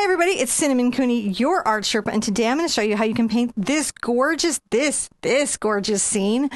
Hey everybody, it's Cinnamon Cooney, your Art Sherpa, and today I'm going to show you how you can paint this gorgeous scene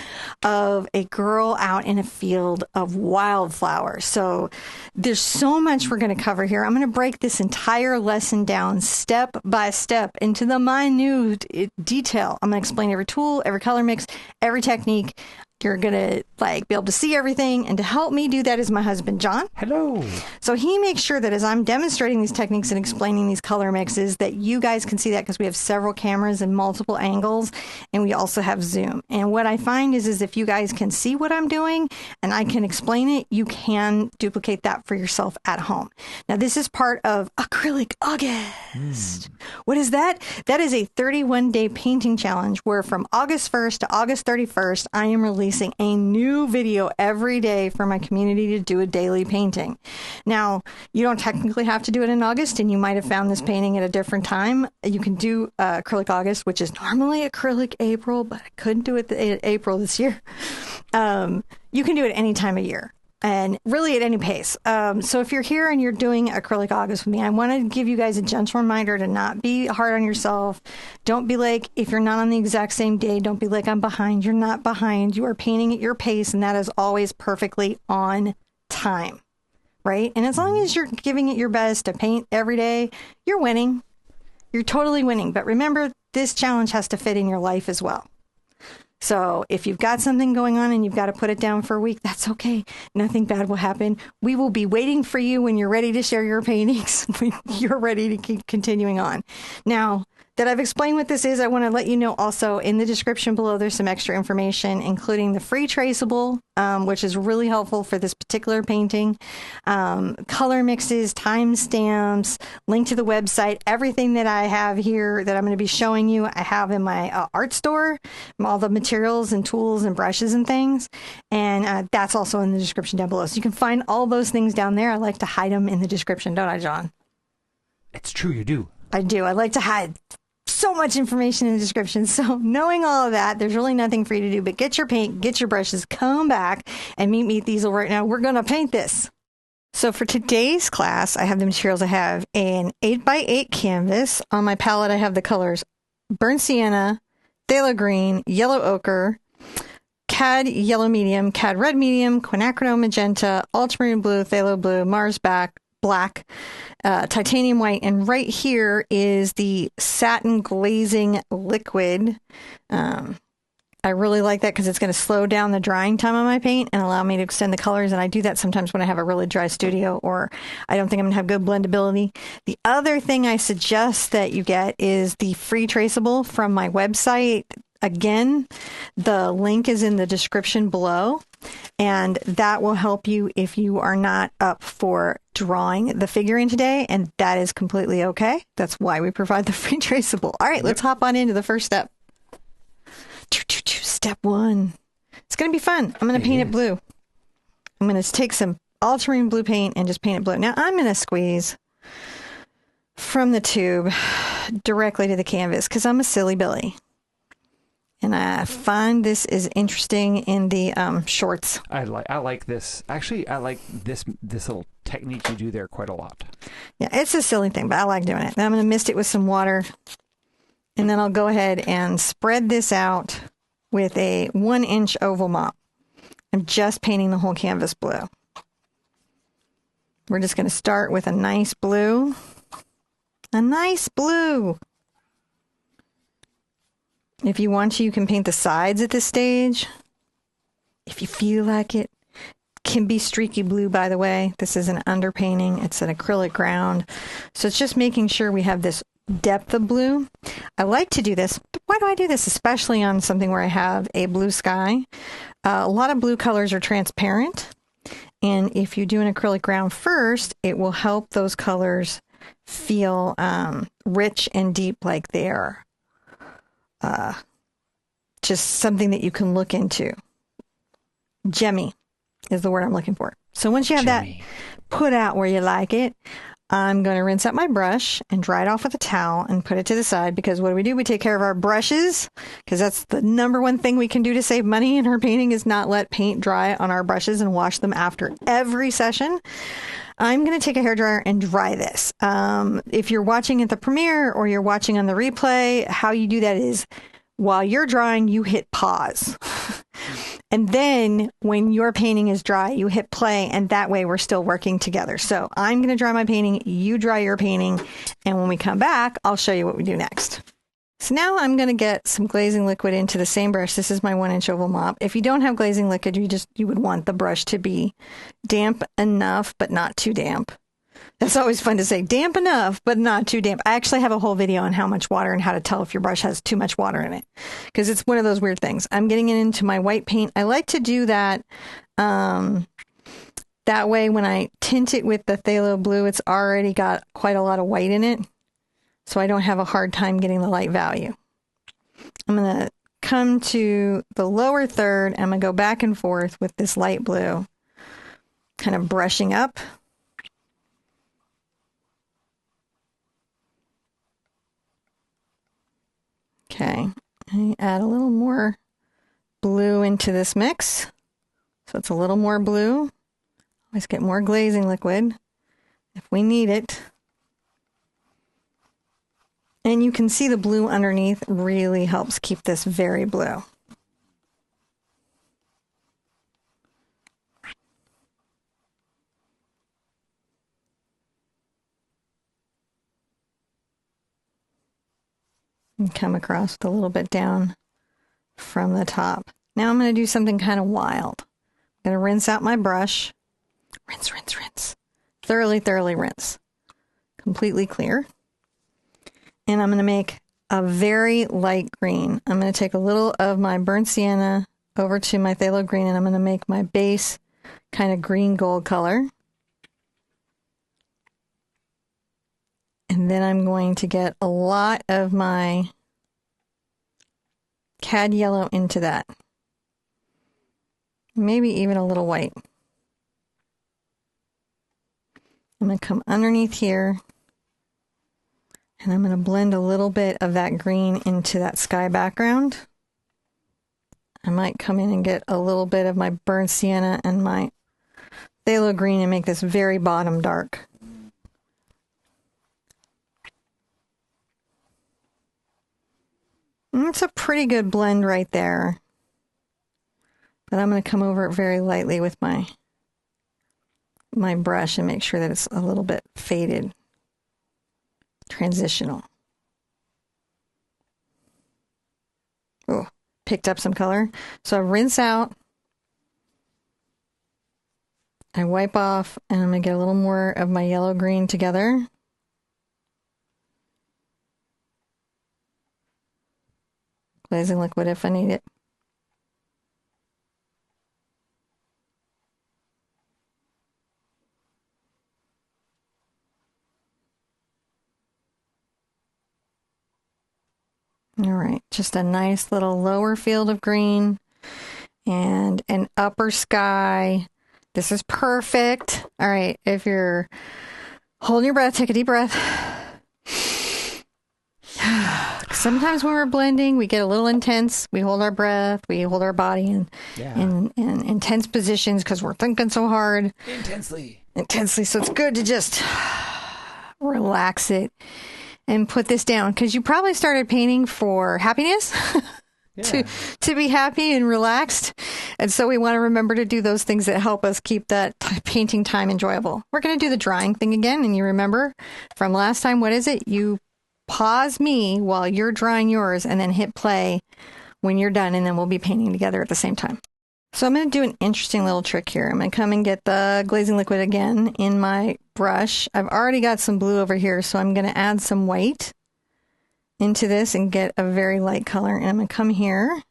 of a girl out in a field of wildflowers. So there's so much we're going to cover here. I'm going to break this entire lesson down step by step into the minute detail. I'm going to explain every tool, every color mix, every technique. You're going to be able to see everything. And to help me do that is my husband, John. Hello. So he makes sure that as I'm demonstrating these techniques and explaining these color mixes, that you guys can see that because we have several cameras and multiple angles, and we also have zoom. And what I find is if you guys can see what I'm doing and I can explain it, you can duplicate that for yourself at home. Now, this is part of Acrylic August. What is that? That is a 31-day painting challenge where from August 1st to August 31st, I am releasing a new video every day for my community to do a daily painting. Now, you don't technically have to do it in August, and you might have found this painting at a different time. You can do Acrylic August, which is normally Acrylic April, but I couldn't do it in April this year. You can do it any time of year. And really at any pace. So if you're here and you're doing Acrylic August with me, I want to give you guys a gentle reminder to not be hard on yourself. Don't be like, if you're not on the exact same day, don't be like, I'm behind. You're not behind. You are painting at your pace, and that is always perfectly on time, right? And as long as you're giving it your best to paint every day, you're winning. You're totally winning. But remember, this challenge has to fit in your life as well. So if you've got something going on and you've got to put it down for a week, that's okay. Nothing bad will happen. We will be waiting for you when you're ready to share your paintings, when you're ready to keep continuing on. Now that I've explained what this is, I want to let you know also in the description below, there's some extra information, including the free traceable, which is really helpful for this particular painting, color mixes, timestamps, link to the website, everything that I have here that I'm going to be showing you, I have in my art store, all the materials and tools and brushes and things. And that's also in the description down below. So you can find all those things down there. I like to hide them in the description, don't I, John? It's true, you do. I do. I like to hide so much information in the description. So knowing all of that, there's really nothing for you to do but get your paint, get your brushes, come back and meet me at Diesel right now. We're going to paint this. So for today's class, I have the materials. I have an 8x8 canvas. On my palette, I have the colors burnt sienna, phthalo green, yellow ochre, cad yellow medium, cad red medium, quinacridone magenta, ultramarine blue, phthalo blue, Mars black, titanium white, and right here is the satin glazing liquid. I really like that because it's going to slow down the drying time on my paint and allow me to extend the colors, and I do that sometimes when I have a really dry studio or I don't think I'm going to have good blendability. The other thing I suggest that you get is the free traceable from my website. Again, the link is in the description below, and that will help you if you are not up for drawing the figurine today, and that is completely okay. That's why we provide the free traceable. All right, let's hop on into the first step. Step one. It's going to be fun. I'm going to paint it blue. I'm going to take some ultramarine blue paint and just paint it blue. Now, I'm going to squeeze from the tube directly to the canvas because I'm a silly Billy. And I find this is interesting in the shorts. I like this. Actually, I like this little technique you do there quite a lot. Yeah, it's a silly thing, but I like doing it. Then I'm going to mist it with some water. And then I'll go ahead and spread this out with a 1-inch oval mop. I'm just painting the whole canvas blue. We're just going to start with a nice blue. A nice blue. If you want to, you can paint the sides at this stage. If you feel like it. Can be streaky blue, by the way. This is an underpainting. It's an acrylic ground. So it's just making sure we have this depth of blue. I like to do this. Why do I do this? Especially on something where I have a blue sky. A lot of blue colors are transparent. And if you do an acrylic ground first, it will help those colors feel rich and deep, like they are just something that you can look into. Gemmy is the word I'm looking for. So once you have that put out where you like it, I'm going to rinse out my brush and dry it off with a towel and put it to the side, because what do? We take care of our brushes, because that's the number one thing we can do to save money in our painting is not let paint dry on our brushes and wash them after every session. I'm going to take a hairdryer and dry this. If you're watching at the premiere or you're watching on the replay, how you do that is while you're drying, you hit pause. And then when your painting is dry, you hit play, and that way we're still working together. So I'm going to dry my painting, you dry your painting, and when we come back, I'll show you what we do next. So now I'm going to get some glazing liquid into the same brush. This is my 1-inch oval mop. If you don't have glazing liquid, you would want the brush to be damp enough, but not too damp. That's always fun to say, damp enough, but not too damp. I actually have a whole video on how much water and how to tell if your brush has too much water in it, because it's one of those weird things. I'm getting it into my white paint. I like to do that. That way, when I tint it with the phthalo blue, it's already got quite a lot of white in it, so I don't have a hard time getting the light value. I'm going to come to the lower third, and I'm going to go back and forth with this light blue, kind of brushing up. Okay, I add a little more blue into this mix, so it's a little more blue. Always get more glazing liquid if we need it. And you can see the blue underneath really helps keep this very blue. And come across with a little bit down from the top. Now I'm going to do something kind of wild. I'm going to rinse out my brush. Rinse, rinse, rinse. Thoroughly, thoroughly rinse. Completely clear. And I'm going to make a very light green. I'm going to take a little of my burnt sienna over to my phthalo green, and I'm going to make my base kind of green gold color. And then I'm going to get a lot of my cad yellow into that. Maybe even a little white. I'm going to come underneath here, and I'm going to blend a little bit of that green into that sky background. I might come in and get a little bit of my burnt sienna and my phthalo green and make this very bottom dark. It's a pretty good blend right there. But I'm going to come over it very lightly with my brush and make sure that it's a little bit faded, transitional. Oh, picked up some color. So I rinse out. I wipe off, and I'm going to get a little more of my yellow-green together. Glazing liquid if I need it. All right, just a nice little lower field of green and an upper sky. This is perfect. All right, if you're holding your breath, take a deep breath. Sometimes when we're blending, we get a little intense. We hold our breath. We hold our body in intense positions because we're thinking so hard. Intensely. So it's good to just relax it and put this down, because you probably started painting for happiness. To be happy and relaxed. And so we want to remember to do those things that help us keep that painting time enjoyable. We're going to do the drying thing again. And you remember from last time, what is it? You pause me while you're drying yours and then hit play when you're done, and then we'll be painting together at the same time. So I'm going to do an interesting little trick here. I'm going to come and get the glazing liquid again in my brush. I've already got some blue over here, so I'm going to add some white into this and get a very light color. And I'm going to come here,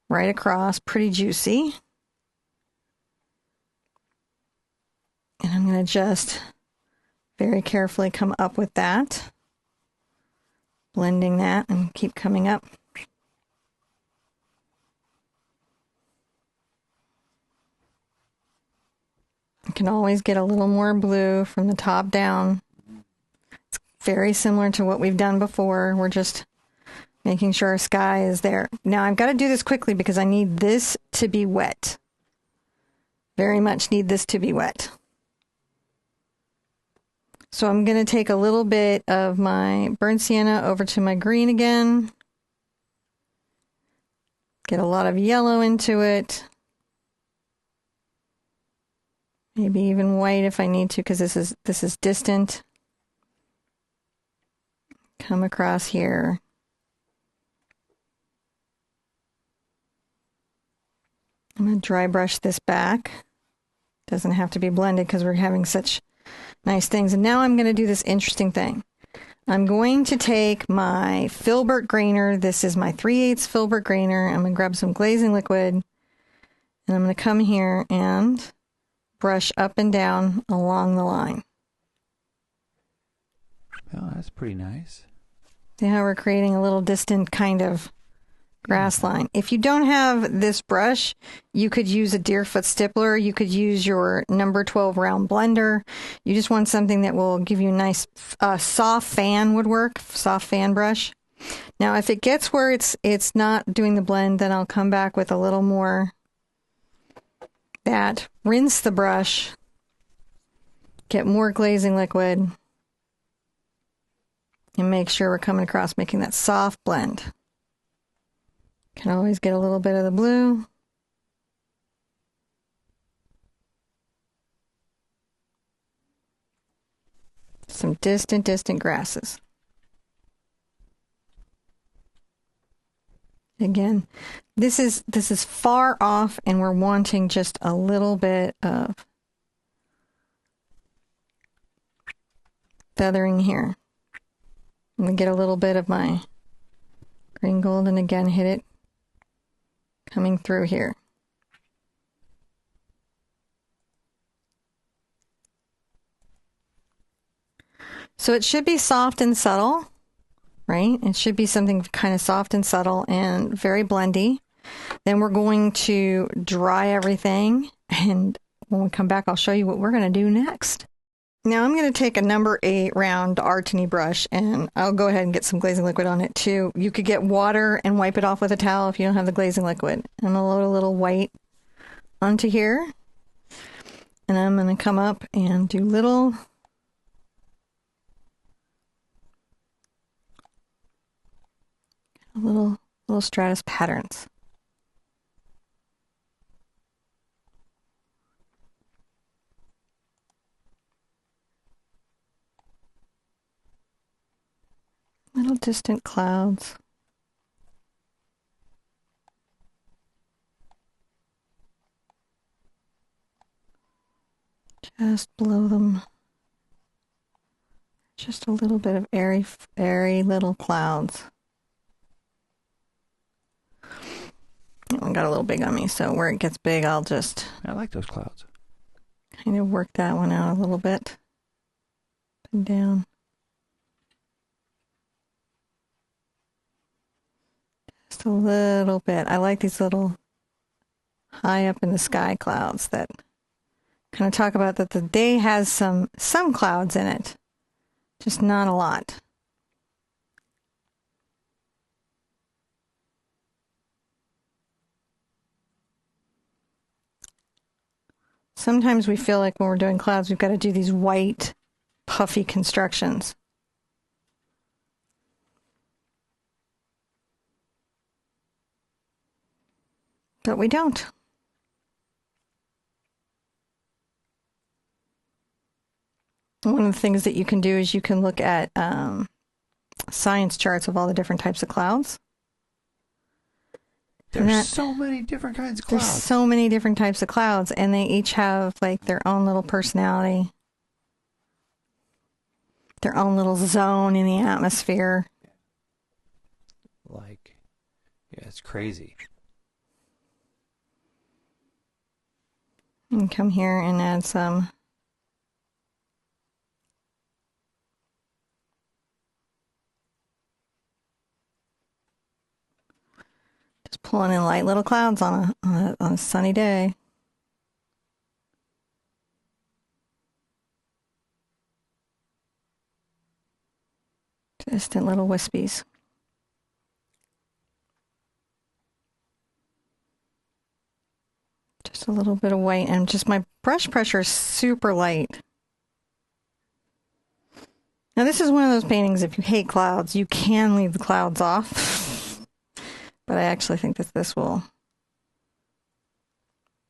right across, pretty juicy. And I'm going to just very carefully come up with that. Blending that and keep coming up. You can always get a little more blue from the top down. It's very similar to what we've done before. We're just making sure our sky is there. Now I've got to do this quickly because I need this to be wet. Very much need this to be wet. So I'm going to take a little bit of my burnt sienna over to my green again. Get a lot of yellow into it. Maybe even white if I need to, because this is distant. Come across here. I'm going to dry brush this back. Doesn't have to be blended because we're having such nice things. And now I'm going to do this interesting thing. I'm going to take my Filbert grainer. This is my 3/8 Filbert grainer. I'm going to grab some glazing liquid. And I'm going to come here and brush up and down along the line. Oh, that's pretty nice. See how we're creating a little distant kind of grass line. If you don't have this brush, you could use a Deerfoot stippler. You could use your number 12 round blender. You just want something that will give you a nice soft fan would work, soft fan brush. Now, if it gets where it's not doing the blend, then I'll come back with a little more that. Rinse the brush, get more glazing liquid, and make sure we're coming across making that soft blend. Can always get a little bit of the blue. Some distant grasses. Again, this is far off and we're wanting just a little bit of feathering here. I'm going to get a little bit of my green gold and again hit it coming through here. So it should be soft and subtle, right? It should be something kind of soft and subtle and very blendy. Then we're going to dry everything, and when we come back, I'll show you what we're going to do next. Now I'm going to take a number 8 round Artini brush, and I'll go ahead and get some glazing liquid on it too. You could get water and wipe it off with a towel if you don't have the glazing liquid. I'm going to load a little white onto here, and I'm going to come up and do little stratus patterns. Little distant clouds. Just below them. Just a little bit of airy little clouds. That one got a little big on me, so where it gets big, I'll just... I like those clouds. Kind of work that one out a little bit. Up and down. Just a little bit. I like these little high up in the sky clouds that kind of talk about that the day has some clouds in it, just not a lot. Sometimes we feel like when we're doing clouds, we've got to do these white, puffy constructions. But we don't. One of the things that you can do is you can look at science charts of all the different types of clouds. There's so many different kinds of clouds. There's so many different types of clouds, and they each have like their own little personality, their own little zone in the atmosphere. Like, yeah, it's crazy. And come here and add some just pulling in light little clouds on a sunny day. Distant little wispies. Just a little bit of white, and just my brush pressure is super light. Now this is one of those paintings, if you hate clouds, you can leave the clouds off. But I actually think that this will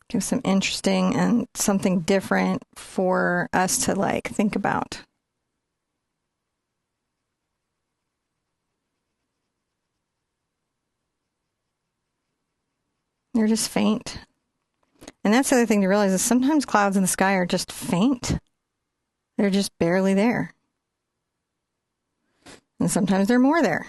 give some interesting and something different for us to like think about. They're just faint. And that's the other thing to realize is sometimes clouds in the sky are just faint. They're just barely there. And sometimes they're more there.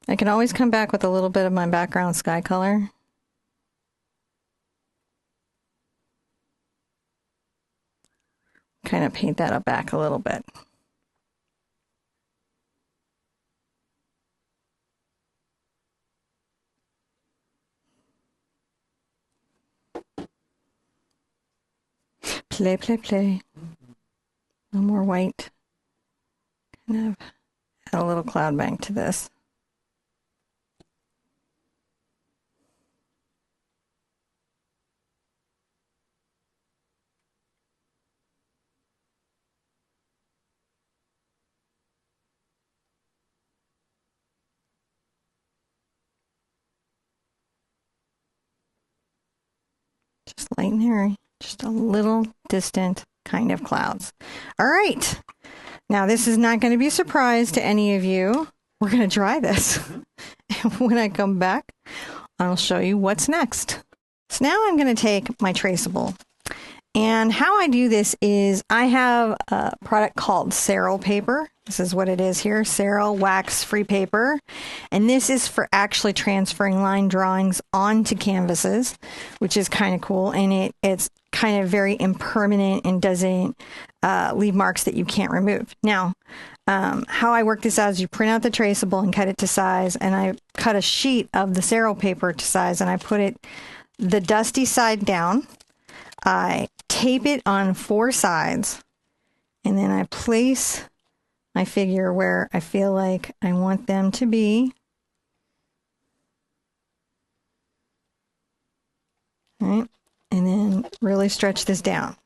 I can always come back with a little bit of my background sky color. Kind of paint that up back a little bit. Play, play, play. A little more white. Kind of add a little cloud bank to this. Just light and airy. Just a little distant kind of clouds. All right. Now, this is not going to be a surprise to any of you. We're going to try this. And when I come back, I'll show you what's next. So now I'm going to take my traceable. And how I do this is I have a product called Ceril paper. This is what it is here, Ceril wax-free paper. And this is for actually transferring line drawings onto canvases, which is kind of cool. And it's kind of very impermanent and doesn't leave marks that you can't remove. Now, how I work this out is you print out the traceable and cut it to size. And I cut a sheet of the Ceril paper to size and I put it the dusty side down. I tape it on 4 sides and then I place my figure where I feel like I want them to be. All right, and then really stretch this down.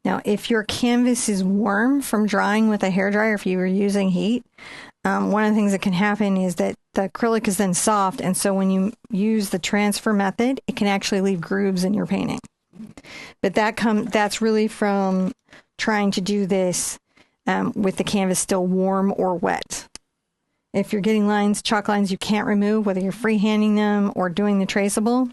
Now, if your canvas is warm from drying with a hairdryer, if you were using heat, one of the things that can happen is that the acrylic is then soft, and so when you use the transfer method, it can actually leave grooves in your painting. But that's really from trying to do this with the canvas still warm or wet. If you're getting lines, chalk lines you can't remove, whether you're freehanding them or doing the traceable,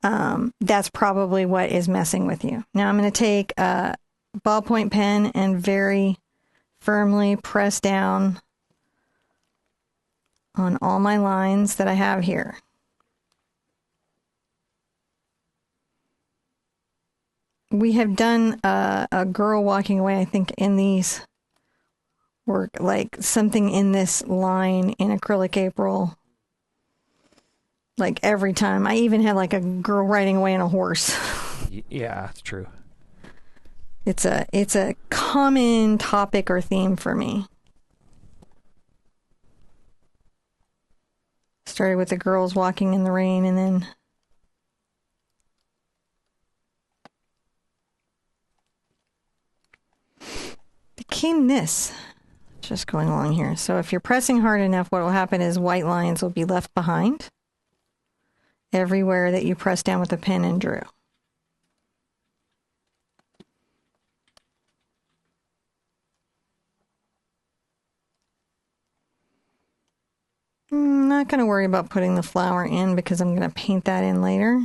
that's probably what is messing with you. Now I'm going to take a ballpoint pen and very firmly press down on all my lines that I have here. We have done a girl walking away, I think, in these work, like something in this line in Acrylic April. Like every time. I even had like a girl riding away on a horse. Yeah, it's true. It's a common topic or theme for me. Started with the girls walking in the rain and then became this. Just going along here. So if you're pressing hard enough, what will happen is white lines will be left behind everywhere that you press down with the pen and drew. I'm not going to worry about putting the flower in because I'm going to paint that in later.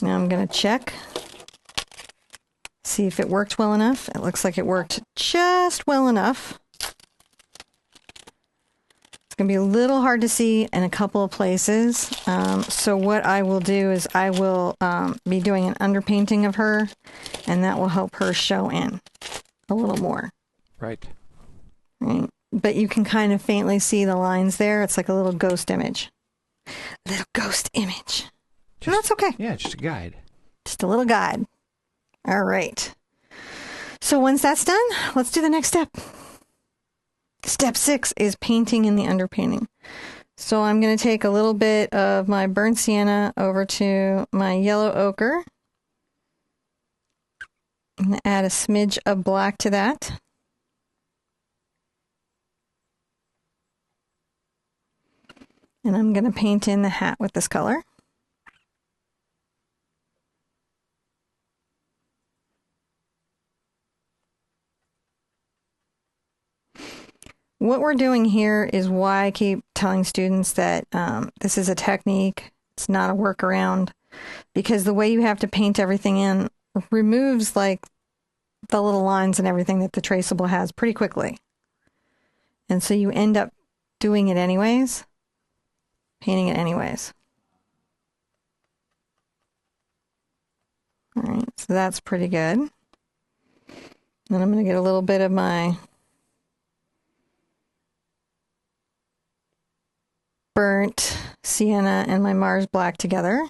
Now I'm going to check, see if it worked well enough. It looks like it worked just well enough. It's going to be a little hard to see in a couple of places. So what I will do is I will be doing an underpainting of her, and that will help her show in a little more. Right. Right. but you can kind of faintly see the lines there. It's like a little ghost image. A little ghost image. And that's okay. Yeah, just a guide. Just a little guide. All right. So once that's done, let's do the next step. Step 6 is painting in the underpainting. So I'm going to take a little bit of my burnt sienna over to my yellow ochre. I'm going to add a smidge of black to that. And I'm going to paint in the hat with this color. What we're doing here is why I keep telling students that this is a technique. It's not a workaround, because the way you have to paint everything in removes like the little lines and everything that the traceable has pretty quickly. And so you end up doing it anyways, painting it anyways. All right, so that's pretty good. Then I'm going to get a little bit of my burnt sienna and my Mars black together.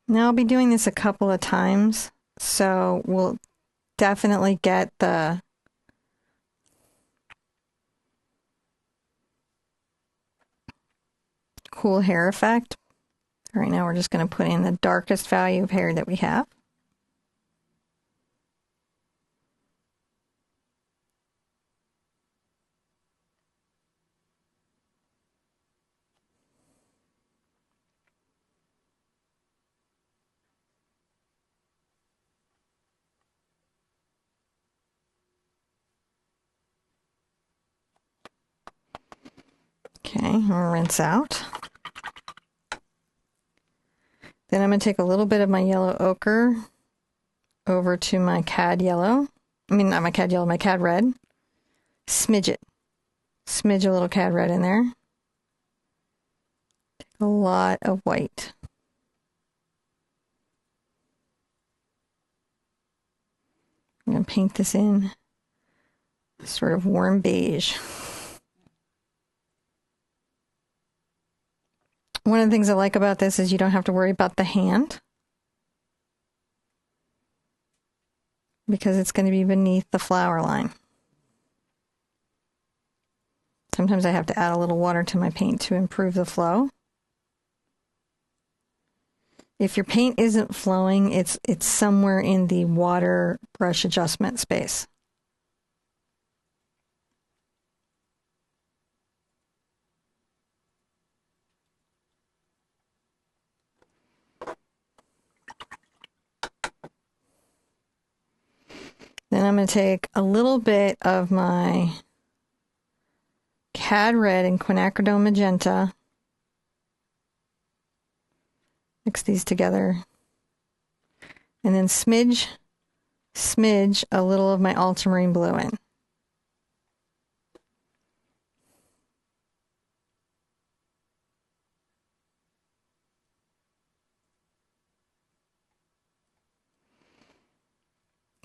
Now I'll be doing this a couple of times, so we'll definitely get the cool hair effect. Right now we're just going to put in the darkest value of hair that we have. Okay, I'll rinse out. Then I'm going to take a little bit of my yellow ochre over to my cad yellow. I mean, not my cad yellow, my cad red. Smidge it. Smidge a little cad red in there. Take a lot of white. I'm going to paint this in sort of warm beige. One of the things I like about this is you don't have to worry about the hand, because it's going to be beneath the flower line. Sometimes I have to add a little water to my paint to improve the flow. If your paint isn't flowing, it's somewhere in the water brush adjustment space. Then I'm going to take a little bit of my cad red and quinacridone magenta. Mix these together. And then smidge a little of my ultramarine blue in.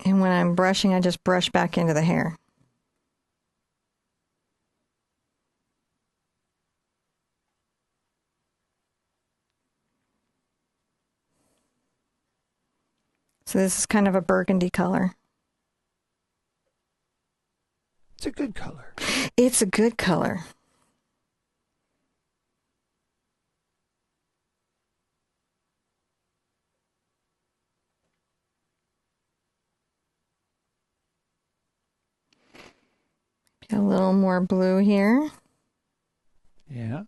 And when I'm brushing, I just brush back into the hair. So this is kind of a burgundy color. It's a good color. It's a good color. Get a little more blue here. Yeah.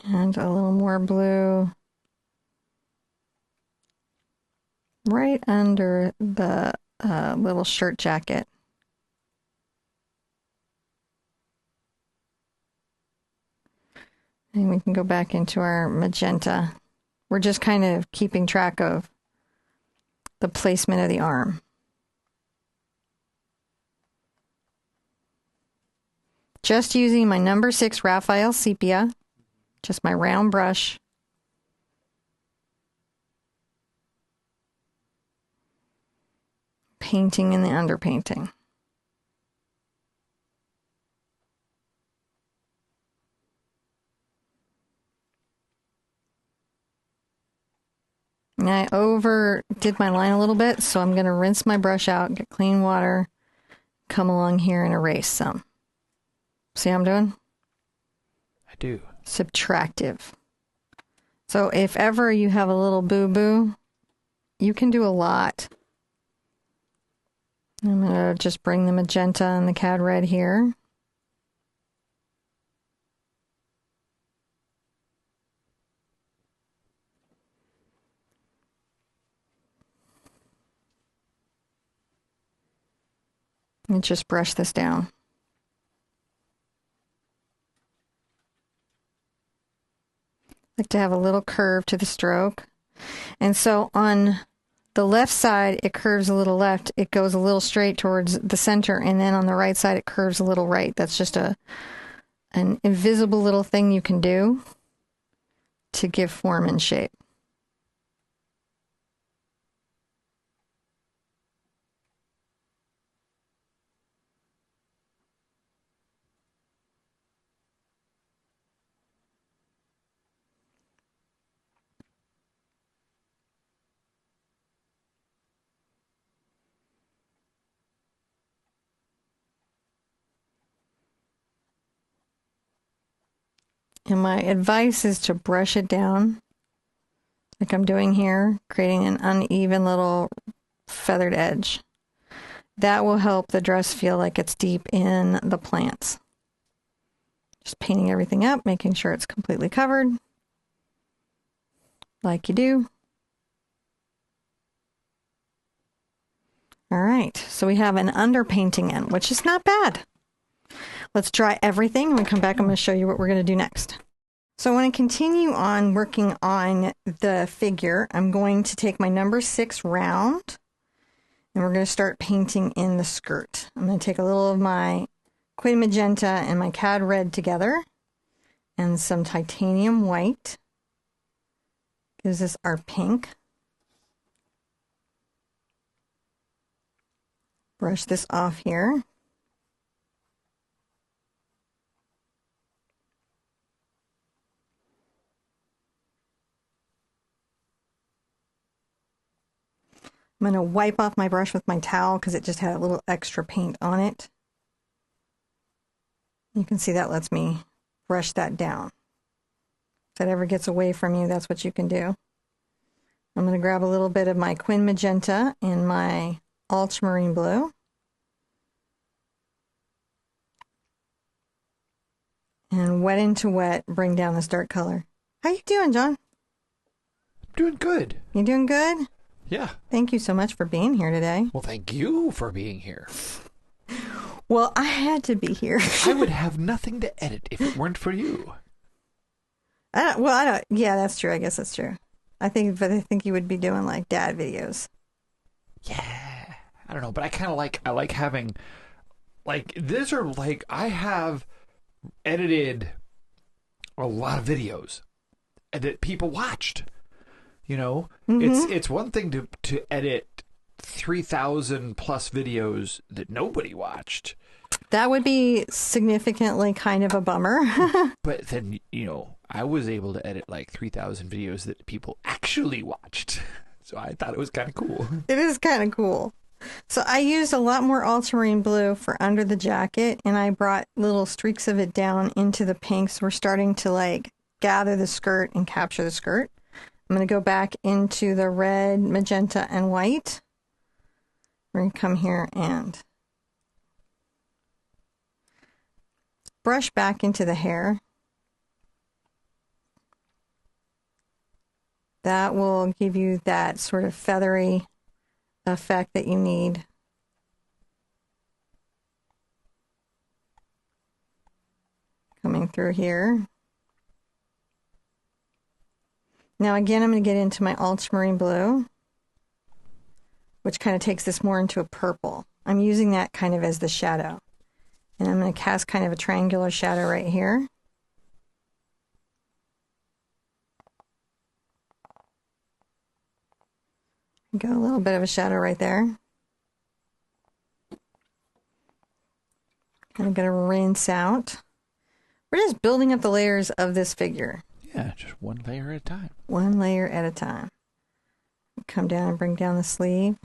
And a little more blue right under the little shirt jacket. And we can go back into our magenta. We're just kind of keeping track of the placement of the arm. Just using my number 6 Raphael Sepia, just my round brush. Painting in the underpainting. And I overdid my line a little bit, so I'm going to rinse my brush out, get clean water, come along here and erase some. See how I'm doing? I do. Subtractive. So if ever you have a little boo-boo, you can do a lot. I'm going to just bring the magenta and the cad red here. And just brush this down. I like to have a little curve to the stroke. And so on the left side, it curves a little left. It goes a little straight towards the center. And then on the right side, it curves a little right. That's just an invisible little thing you can do to give form and shape. And my advice is to brush it down like I'm doing here, creating an uneven little feathered edge. That will help the dress feel like it's deep in the plants. Just painting everything up, making sure it's completely covered, like you do. All right, so we have an underpainting in, which is not bad. Let's dry everything. When we come back, I'm going to show you what we're going to do next. So I want to continue on working on the figure. I'm going to take my number 6 round, and we're going to start painting in the skirt. I'm going to take a little of my Quin Magenta and my Cad Red together, and some titanium white. Gives us our pink. Brush this off here. I'm going to wipe off my brush with my towel because it just had a little extra paint on it. You can see that lets me brush that down. If that ever gets away from you, that's what you can do. I'm going to grab a little bit of my Quin Magenta and my Ultramarine Blue. And wet into wet, bring down this dark color. How you doing, John? I'm doing good. You doing good? Yeah. Thank you so much for being here today. Well, thank you for being here. Well, I had to be here. I would have nothing to edit if it weren't for you. I don't. Yeah, that's true. I guess that's true. I think you would be doing like dad videos. Yeah. I don't know, but I like having, like, these are like, I have edited a lot of videos that people watched. You know, it's one thing to edit 3,000 plus videos that nobody watched. That would be significantly kind of a bummer. But then, you know, I was able to edit like 3,000 videos that people actually watched. So I thought it was kind of cool. It is kind of cool. So I used a lot more ultramarine blue for under the jacket, and I brought little streaks of it down into the pinks. We're starting to like gather the skirt and capture the skirt. I'm going to go back into the red, magenta, and white. We're going to come here and brush back into the hair. That will give you that sort of feathery effect that you need. Coming through here. Now again, I'm going to get into my ultramarine blue, which kind of takes this more into a purple. I'm using that kind of as the shadow. And I'm going to cast kind of a triangular shadow right here. Got a little bit of a shadow right there. I'm going to rinse out. We're just building up the layers of this figure. Yeah, just one layer at a time. One layer at a time. Come down and bring down the sleeve.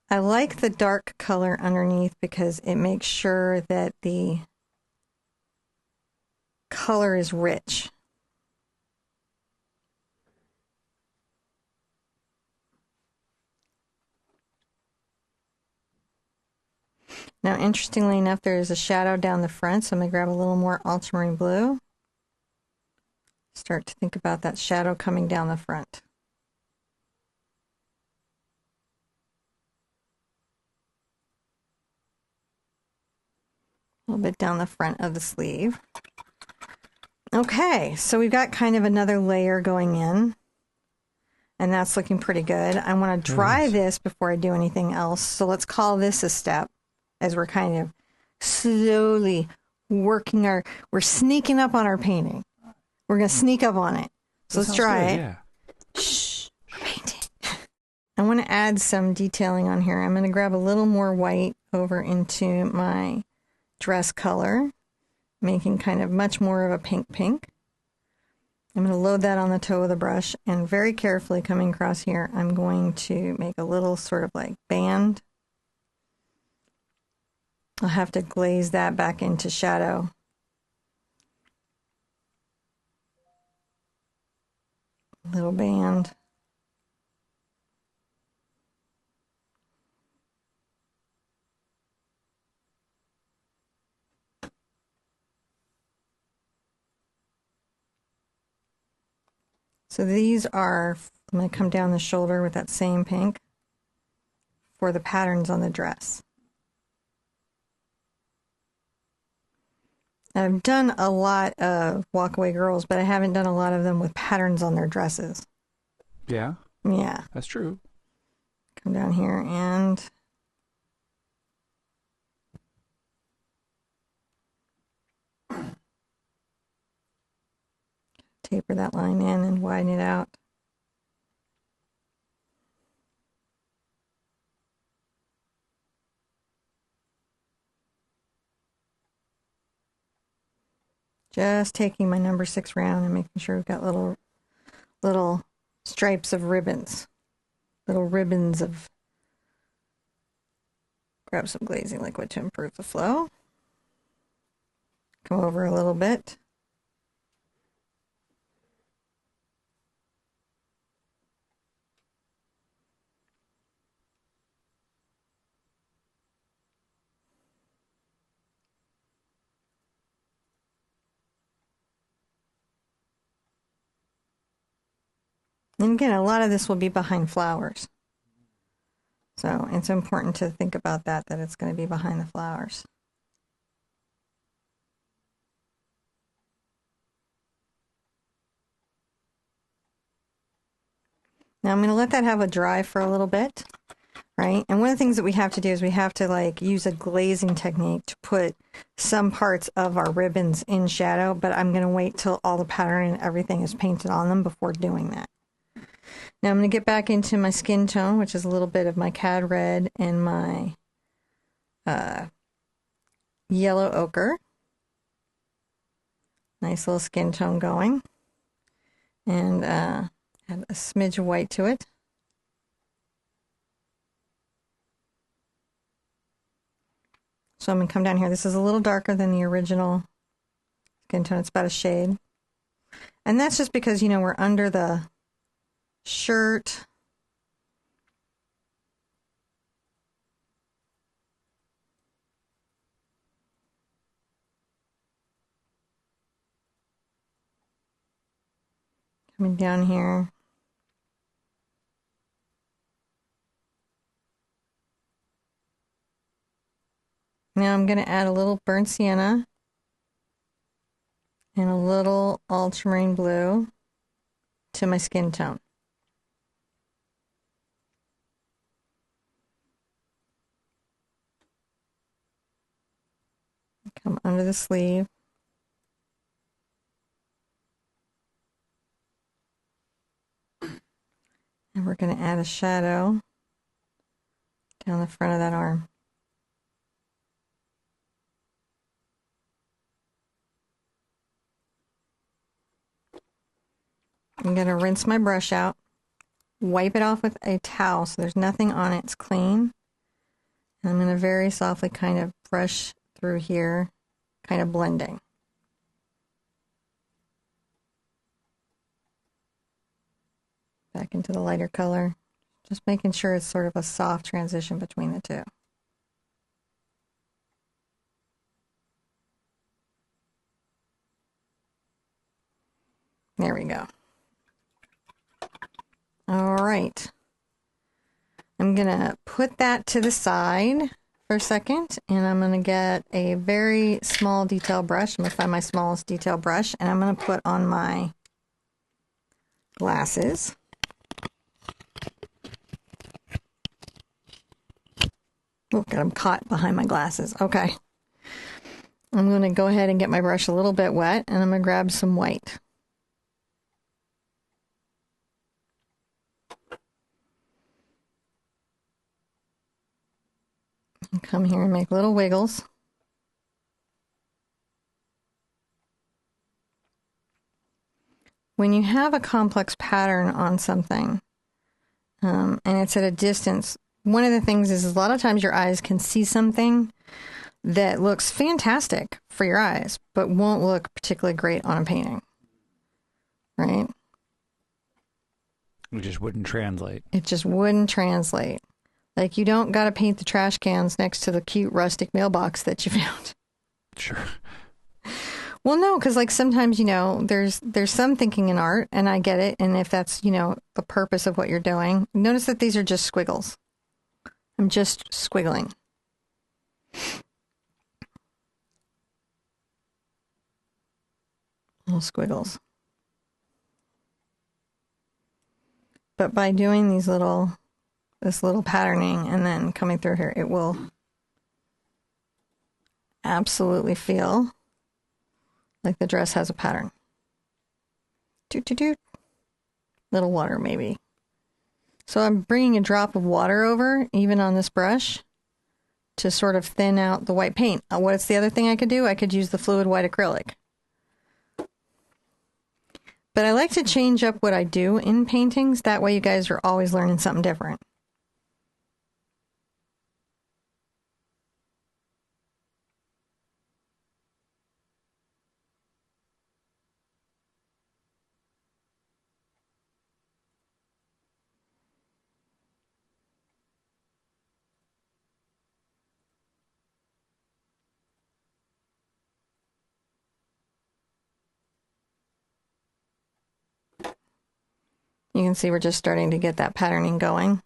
I like the dark color underneath because it makes sure that the color is rich. Now, interestingly enough, there is a shadow down the front, so I'm going to grab a little more ultramarine blue. Start to think about that shadow coming down the front. A little bit down the front of the sleeve. Okay, so we've got kind of another layer going in, and that's looking pretty good. I want to dry this before I do anything else, so let's call this a step. As we're kind of slowly working we're sneaking up on our painting. We're going to sneak up on it. So let's try it. Yeah. Shh, we're painting. I want to add some detailing on here. I'm going to grab a little more white over into my dress color, making kind of much more of a pink. I'm going to load that on the toe of the brush, and very carefully coming across here, I'm going to make a little sort of like band. I'll have to glaze that back into shadow. Little band. So these are, I'm going to come down the shoulder with that same pink for the patterns on the dress. I've done a lot of walkaway girls, but I haven't done a lot of them with patterns on their dresses. Yeah? Yeah. That's true. Come down here and taper that line in and widen it out. Just taking my number 6 round and making sure we've got little stripes of ribbons. Little ribbons of... Grab some glazing liquid to improve the flow. Come over a little bit. And again, a lot of this will be behind flowers. So it's important to think about that it's going to be behind the flowers. Now I'm going to let that have a dry for a little bit, right? And one of the things that we have to do is we have to like use a glazing technique to put some parts of our ribbons in shadow, but I'm going to wait till all the pattern and everything is painted on them before doing that. Now I'm going to get back into my skin tone, which is a little bit of my cad red and my yellow ochre. Nice little skin tone going. And add a smidge of white to it. So I'm going to come down here. This is a little darker than the original skin tone. It's about a shade. And that's just because, you know, we're under the shirt. Coming down here. Now I'm going to add a little burnt sienna and a little ultramarine blue to my skin tone. Come under the sleeve. And we're going to add a shadow down the front of that arm. I'm going to rinse my brush out, wipe it off with a towel so there's nothing on it, it's clean. And I'm going to very softly kind of brush through here, kind of blending. Back into the lighter color, just making sure it's sort of a soft transition between the two. There we go. All right. I'm going to put that to the side for a second, and I'm going to get a very small detail brush. I'm going to find my smallest detail brush, and I'm going to put on my glasses. Oh, God, I'm caught behind my glasses. Okay. I'm going to go ahead and get my brush a little bit wet, and I'm going to grab some white. And come here and make little wiggles. When you have a complex pattern on something, and it's at a distance, one of the things is a lot of times your eyes can see something that looks fantastic for your eyes, but won't look particularly great on a painting, right? It just wouldn't translate. It just wouldn't translate. Like, you don't got to paint the trash cans next to the cute rustic mailbox that you found. Sure. Well, no, because like sometimes, you know, there's some thinking in art, and I get it. And if that's, you know, the purpose of what you're doing, notice that these are just squiggles. I'm just squiggling. Little squiggles. But by doing this little patterning and then coming through here, it will absolutely feel like the dress has a pattern. Doot, doot, doot. Little water, maybe. So I'm bringing a drop of water over, even on this brush, to sort of thin out the white paint. What's the other thing I could do? I could use the fluid white acrylic. But I like to change up what I do in paintings. That way you guys are always learning something different. You can see we're just starting to get that patterning going.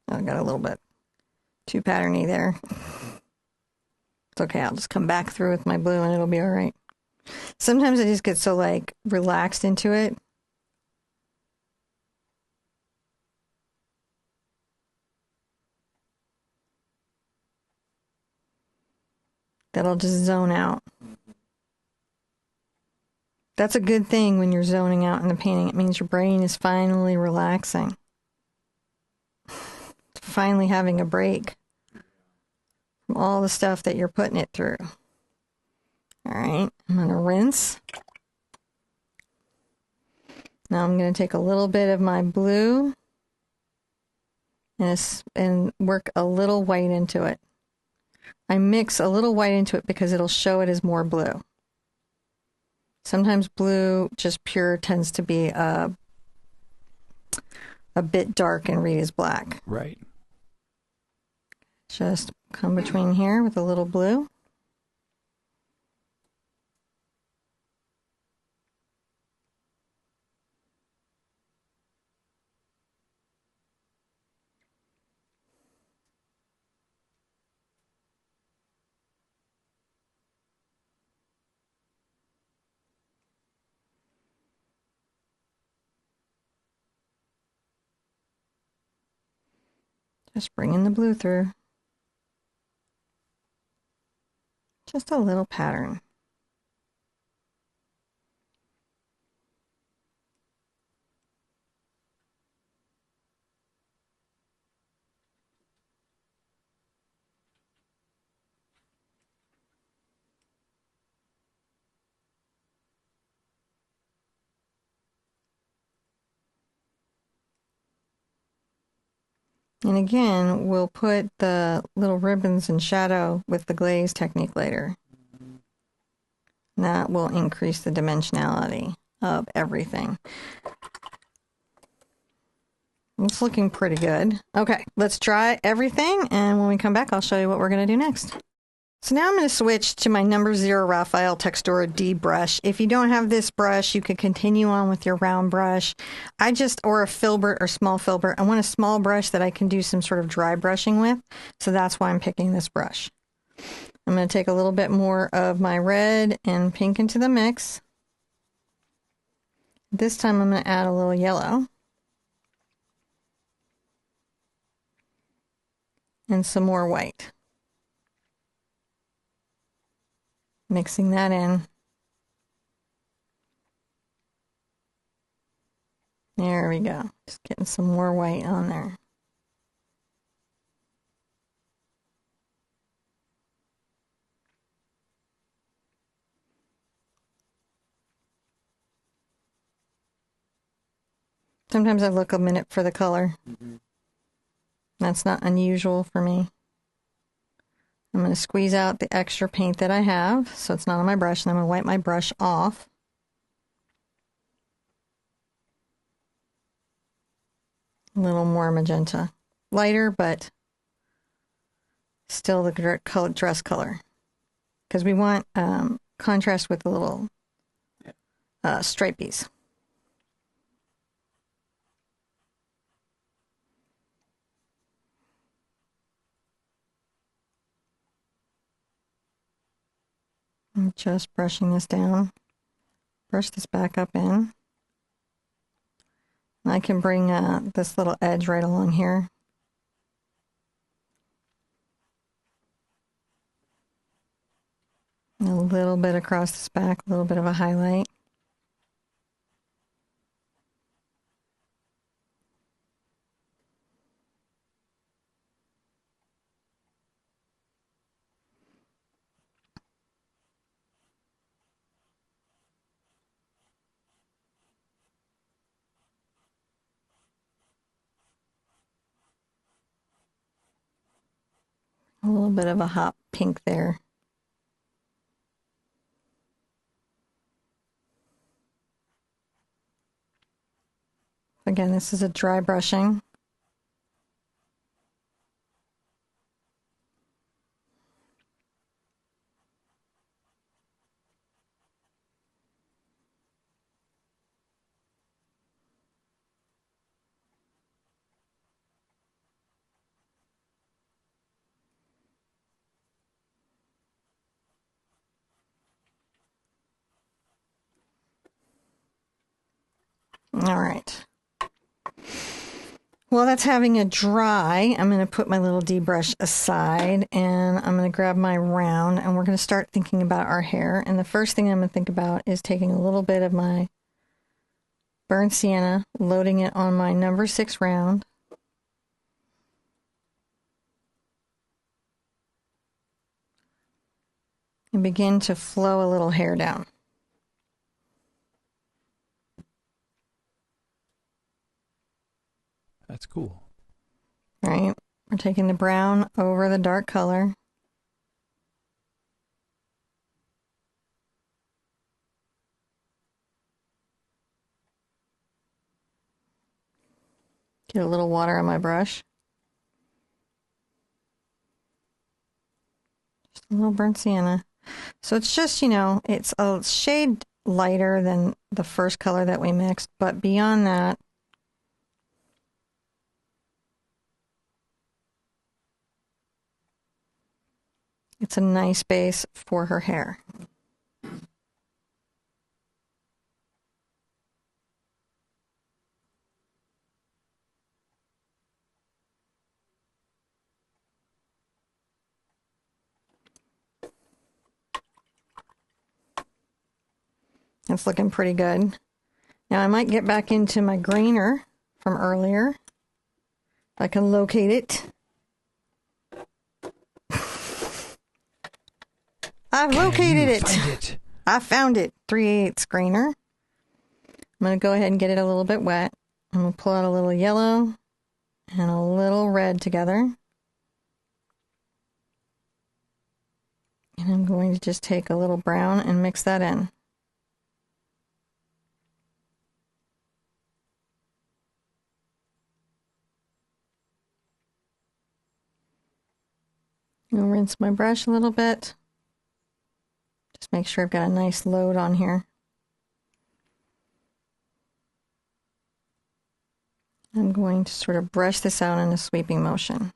I got a little bit too patterny there. It's okay, I'll just come back through with my blue and it'll be all right. Sometimes I just get so like relaxed into it. That I'll just zone out. That's a good thing when you're zoning out in the painting. It means your brain is finally relaxing. Finally having a break from all the stuff that you're putting it through. All right, I'm going to rinse. Now I'm going to take a little bit of my blue and work a little white into it. I mix a little white into it because it'll show it as more blue. Sometimes blue, just pure, tends to be a bit dark and read as black. Right. Just come between here with a little blue. Just bringing the blue through. Just a little pattern. And again, we'll put the little ribbons in shadow with the glaze technique later. That will increase the dimensionality of everything. It's looking pretty good. Okay, let's try everything, and when we come back, I'll show you what we're going to do next. So now I'm going to switch to my number 0 Raphael Textura D brush. If you don't have this brush, you could continue on with your round brush. Or a filbert or small filbert. I want a small brush that I can do some sort of dry brushing with. So that's why I'm picking this brush. I'm going to take a little bit more of my red and pink into the mix. This time I'm going to add a little yellow. And some more white. Mixing that in. There we go. Just getting some more white on there. Sometimes I look a minute for the color. That's not unusual for me. I'm going to squeeze out the extra paint that I have so it's not on my brush, and I'm going to wipe my brush off. A little more magenta. Lighter, but still the dress color. Because we want contrast with the little stripies. I'm just brushing this down. Brush this back up in. And I can bring this little edge right along here. A little bit across this back, a little bit of a highlight. A little bit of a hot pink there. Again, this is a dry brushing. All right. While that's having a dry, I'm going to put my little D brush aside, and I'm going to grab my round, and we're going to start thinking about our hair. And the first thing I'm going to think about is taking a little bit of my burnt sienna, loading it on my number 6 round. And begin to flow a little hair down. That's cool. Right? We're taking the brown over the dark color. Get a little water on my brush. Just a little burnt sienna. So it's just, it's a shade lighter than the first color that we mixed, but beyond that, it's a nice base for her hair. It's looking pretty good. Now I might get back into my grainer from earlier. If I can locate it. I've located it. Find it. I found it. 3/8 grainer. I'm going to go ahead and get it a little bit wet. I'm going to pull out a little yellow and a little red together. And I'm going to just take a little brown and mix that in. I'll rinse my brush a little bit. Just make sure I've got a nice load on here. I'm going to sort of brush this out in a sweeping motion.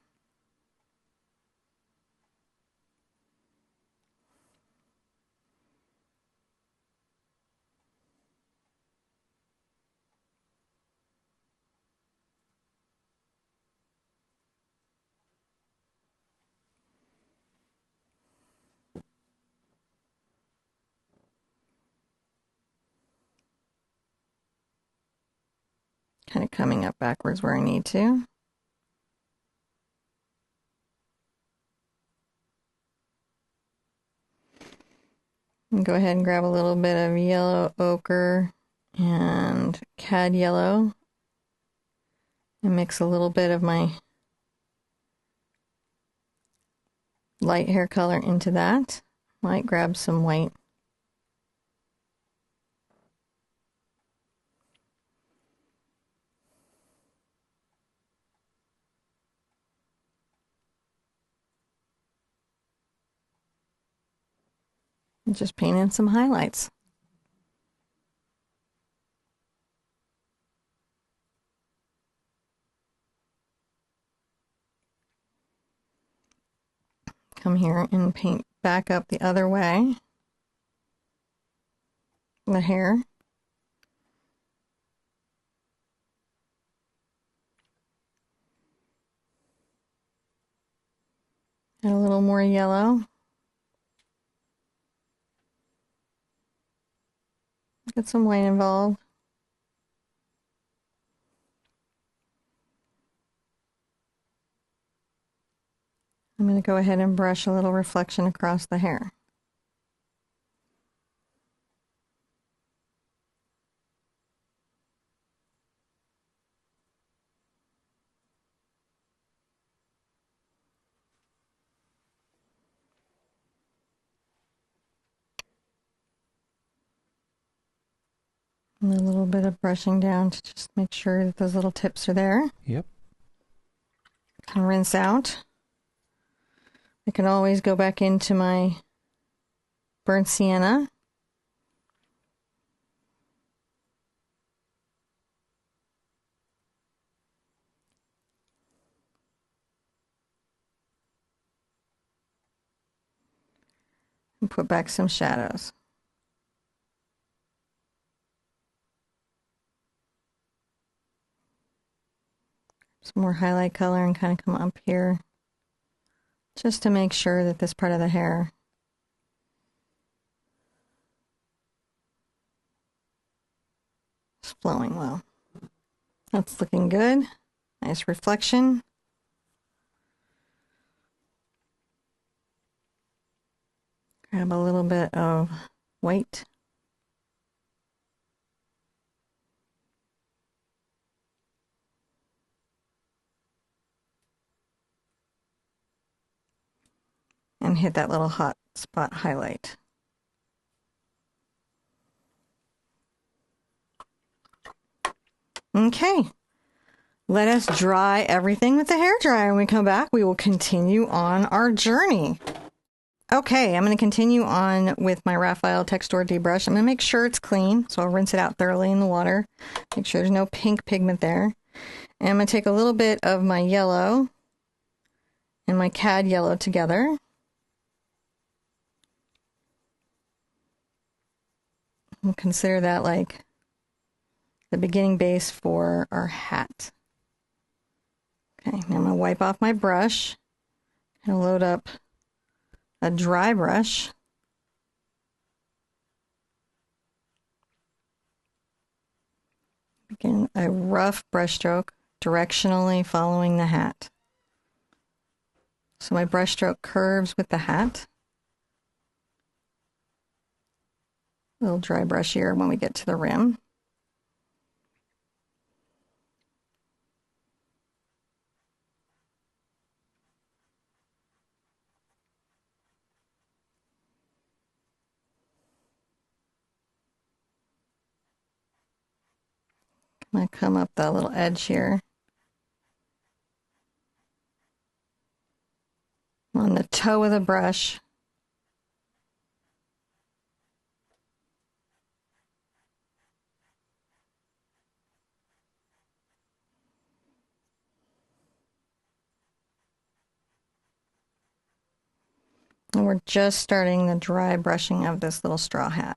Kind of coming up backwards where I need to. And go ahead and grab a little bit of yellow ochre and cad yellow and mix a little bit of my light hair color into that. Might grab some white. Just paint in some highlights. Come here and paint back up the other way. The hair. Add a little more yellow. Get some white involved. I'm going to go ahead and brush a little reflection across the hair. And a little bit of brushing down to just make sure that those little tips are there. Yep. Can rinse out. I can always go back into my burnt sienna. And put back some shadows. Some more highlight color and kind of come up here just to make sure that this part of the hair is flowing well. That's looking good. Nice reflection. Grab a little bit of white. And hit that little hot spot highlight. Okay, let us dry everything with the hairdryer. When we come back, we will continue on our journey. Okay, I'm going to continue on with my Raphael Texture debrush. I'm going to make sure it's clean, so I'll rinse it out thoroughly in the water. Make sure there's no pink pigment there. And I'm going to take a little bit of my yellow and my cad yellow together. We'll consider that like the beginning base for our hat. Okay, now I'm going to wipe off my brush and load up a dry brush. taking a rough brush stroke directionally following the hat. So my brush stroke curves with the hat. A little dry brush here when we get to the rim. I'm going to come up that little edge here. On the toe of the brush. And we're just starting the dry brushing of this little straw hat.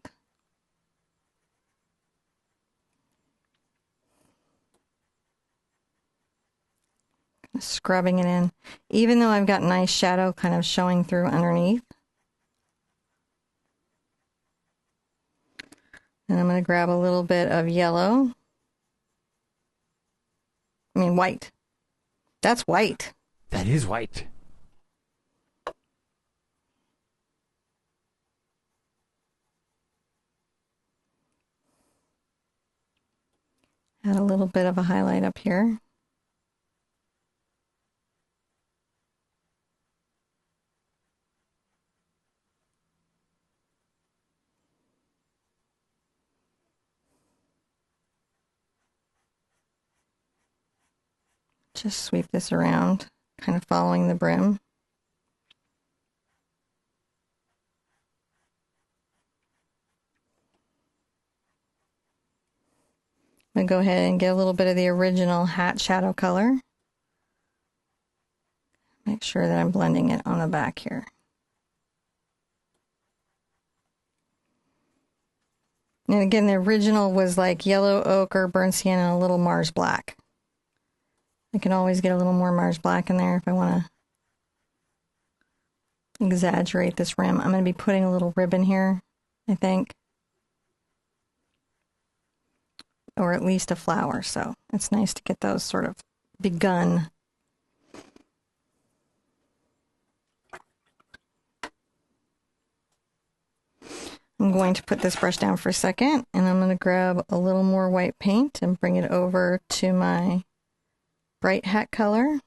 Scrubbing it in, even though I've got nice shadow kind of showing through underneath. And I'm going to grab a little bit of yellow. I mean white. That's white. That is white. Add a little bit of a highlight up here. Just sweep this around, kind of following the brim. I'm going to go ahead and get a little bit of the original hat shadow color. Make sure that I'm blending it on the back here. And again, the original was like yellow ochre, burnt sienna, and a little Mars black. I can always get a little more Mars black in there if I want to exaggerate this rim. I'm going to be putting a little ribbon here, I think. Or at least a flower, so it's nice to get those sort of begun. I'm going to put this brush down for a second, and I'm going to grab a little more white paint and bring it over to my bright hat color.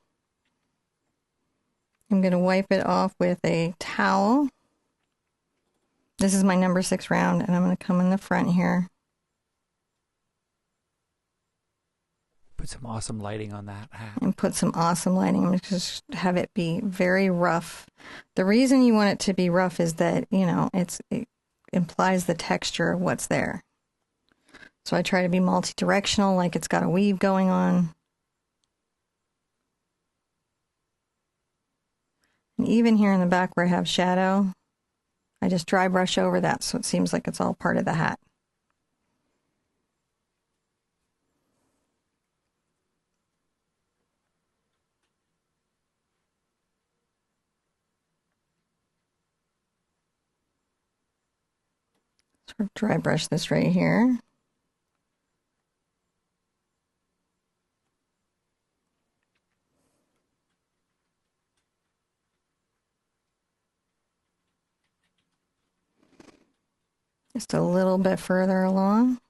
I'm going to wipe it off with a towel. This is my number 6 round, and I'm going to come in the front here. Put some awesome lighting on that hat. And put some awesome lighting. I'm going to just have it be very rough. The reason you want it to be rough is that, you know, it implies the texture of what's there. So I try to be multi-directional, like it's got a weave going on. And even here in the back where I have shadow, I just dry brush over that so it seems like it's all part of the hat. Sort of dry brush this right here. Just a little bit further along.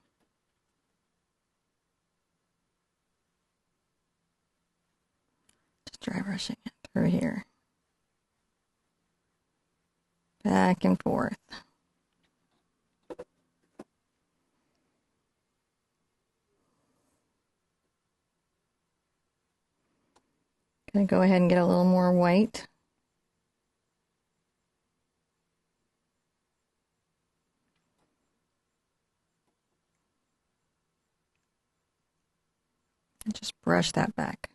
Just dry brushing it through here. Back and forth. Gonna go ahead and get a little more white. And just brush that back.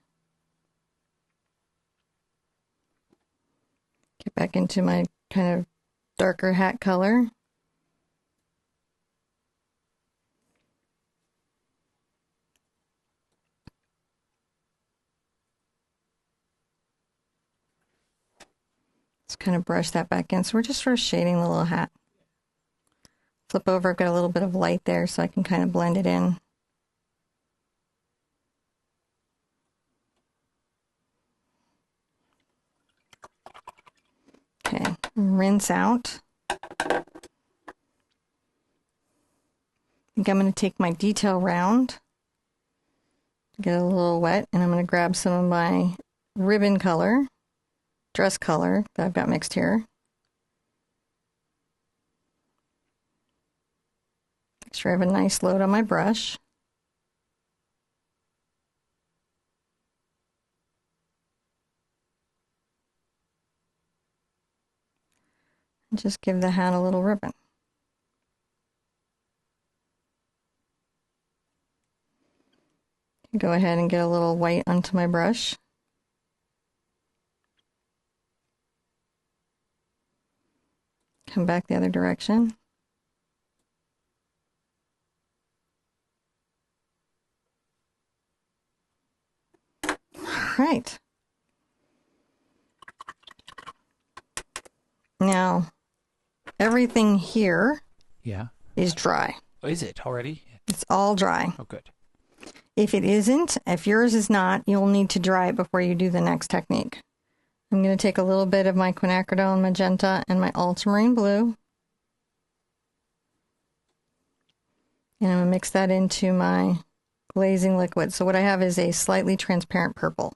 Get back into my kind of darker hat color. Just kind of brush that back in. So we're just sort of shading the little hat. Flip over, I've got a little bit of light there so I can kind of blend it in. rinse out. I think I'm going to take my detail round, get a little wet, and I'm going to grab some of my ribbon color, dress color that I've got mixed here. Make sure I have a nice load on my brush. And just give the hat a little ribbon. Go ahead and get a little white onto my brush. Come back the other direction. All right. Now, everything here is dry. Oh, is it already? It's all dry. Oh, good. If it isn't, if yours is not, you'll need to dry it before you do the next technique. I'm going to take a little bit of my quinacridone magenta and my ultramarine blue. And I'm going to mix that into my glazing liquid. So what I have is a slightly transparent purple.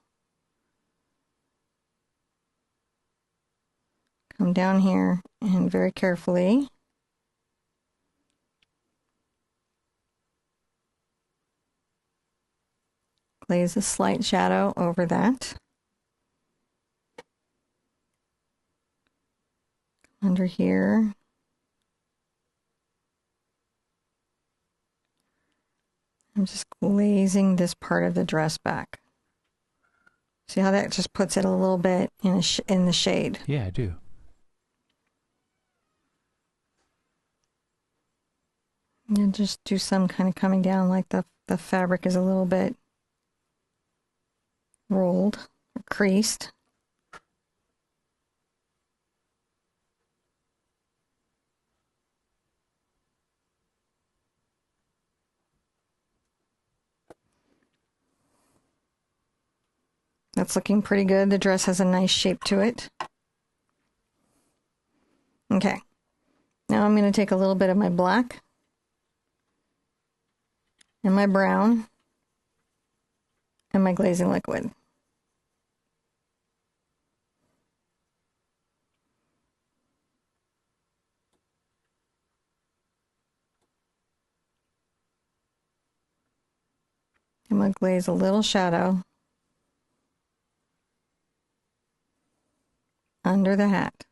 Come down here and very carefully glaze a slight shadow over that. Under here. I'm just glazing this part of the dress back. See how that just puts it a little bit in the shade? Yeah, I do. And just do some kind of coming down like the fabric is a little bit rolled or creased. That's looking pretty good. The dress has a nice shape to it. Okay. Now I'm going to take a little bit of my black and my brown and my glazing liquid. I'm going to glaze a little shadow under the hat.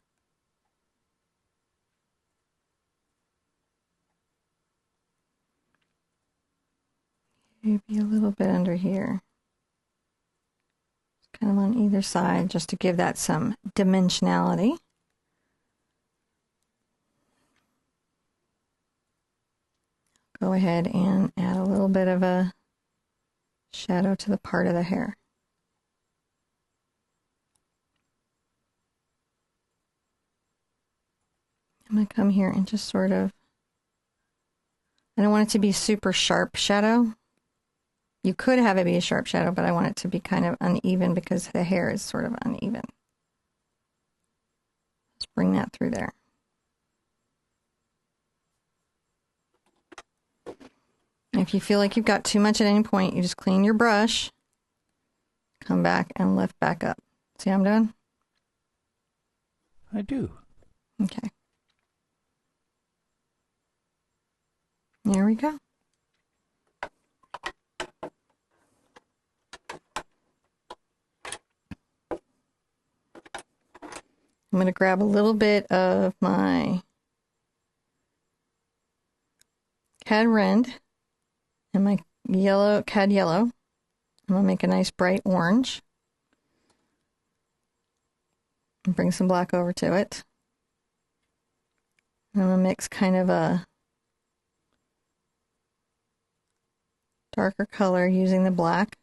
Maybe a little bit under here. Just kind of on either side just to give that some dimensionality. Go ahead and add a little bit of a shadow to the part of the hair. I'm going to come here and just sort of, I don't want it to be super sharp shadow. You could have it be a sharp shadow, but I want it to be kind of uneven because the hair is sort of uneven. Just bring that through there. If you feel like you've got too much at any point, you just clean your brush, come back and lift back up. See how I'm doing? I do. Okay. There we go. I'm going to grab a little bit of my cad rend and my yellow, cad yellow. I'm going to make a nice bright orange. And bring some black over to it. I'm going to mix kind of a darker color using the black.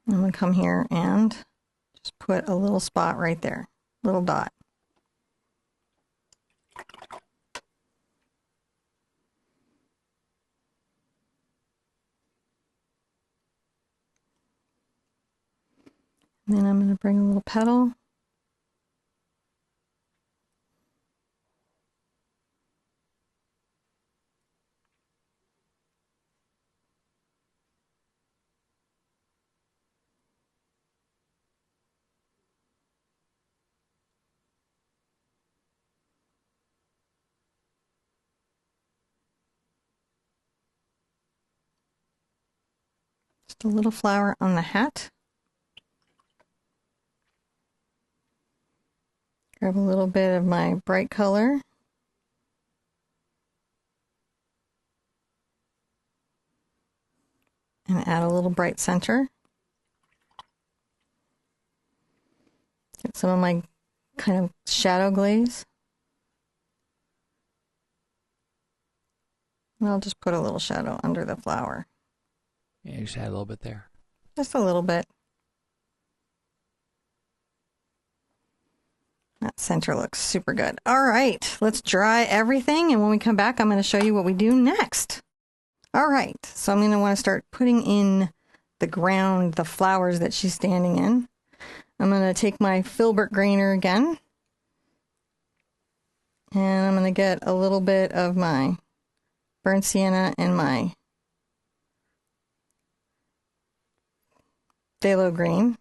I'm going to come here and just put a little spot right there, little dot. And then I'm going to bring a little petal Just a little flower on the hat. Grab a little bit of my bright color. And add a little bright center. Get some of my kind of shadow glaze. And I'll just put a little shadow under the flower. Yeah, just add a little bit there. Just a little bit. That center looks super good. All right, let's dry everything, and when we come back, I'm going to show you what we do next. All right, so I'm going to want to start putting in the ground, the flowers that she's standing in. I'm going to take my filbert grainer again, and I'm going to get a little bit of my burnt sienna and my phthalo green.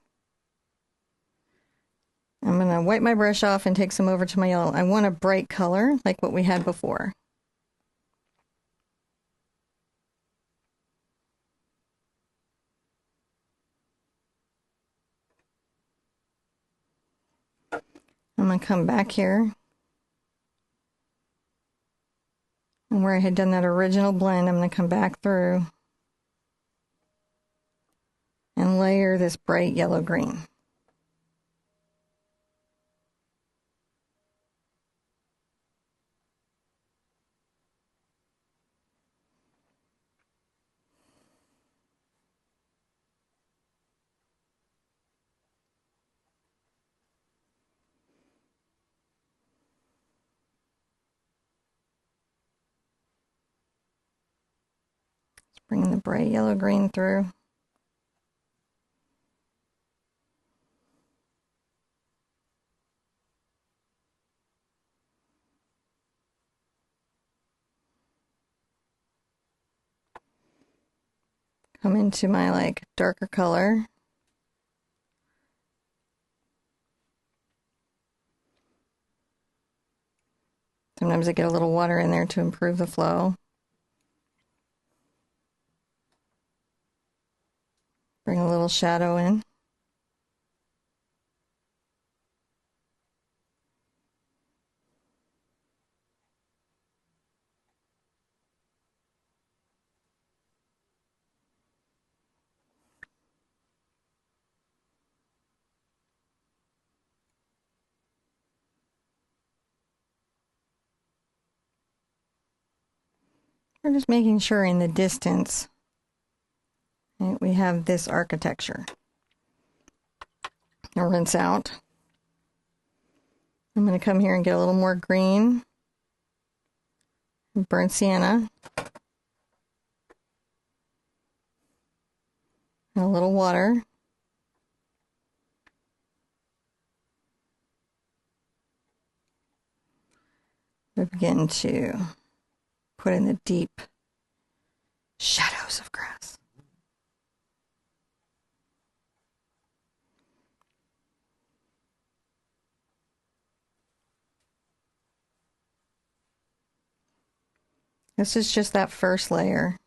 I'm going to wipe my brush off and take some over to my yellow. I want a bright color like what we had before. I'm going to come back here. And where I had done that original blend, I'm going to come back through and layer this bright yellow green. Bring the bright yellow green through. Come into my like darker color. Sometimes I get a little water in there to improve the flow. Bring a little shadow in. We're just making sure in the distance, right, we have this architecture. I'll rinse out. I'm going to come here and get a little more green, burnt sienna, and a little water. We begin to put in the deep shadows of grass. This is just that first layer.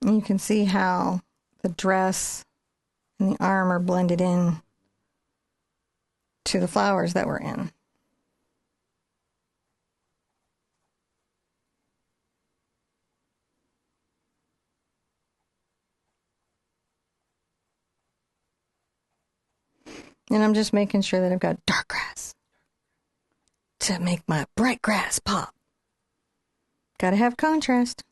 And you can see how the dress and the arm are blended in to the flowers that we're in. And I'm just making sure that I've got dark grass to make my bright grass pop. Gotta have contrast.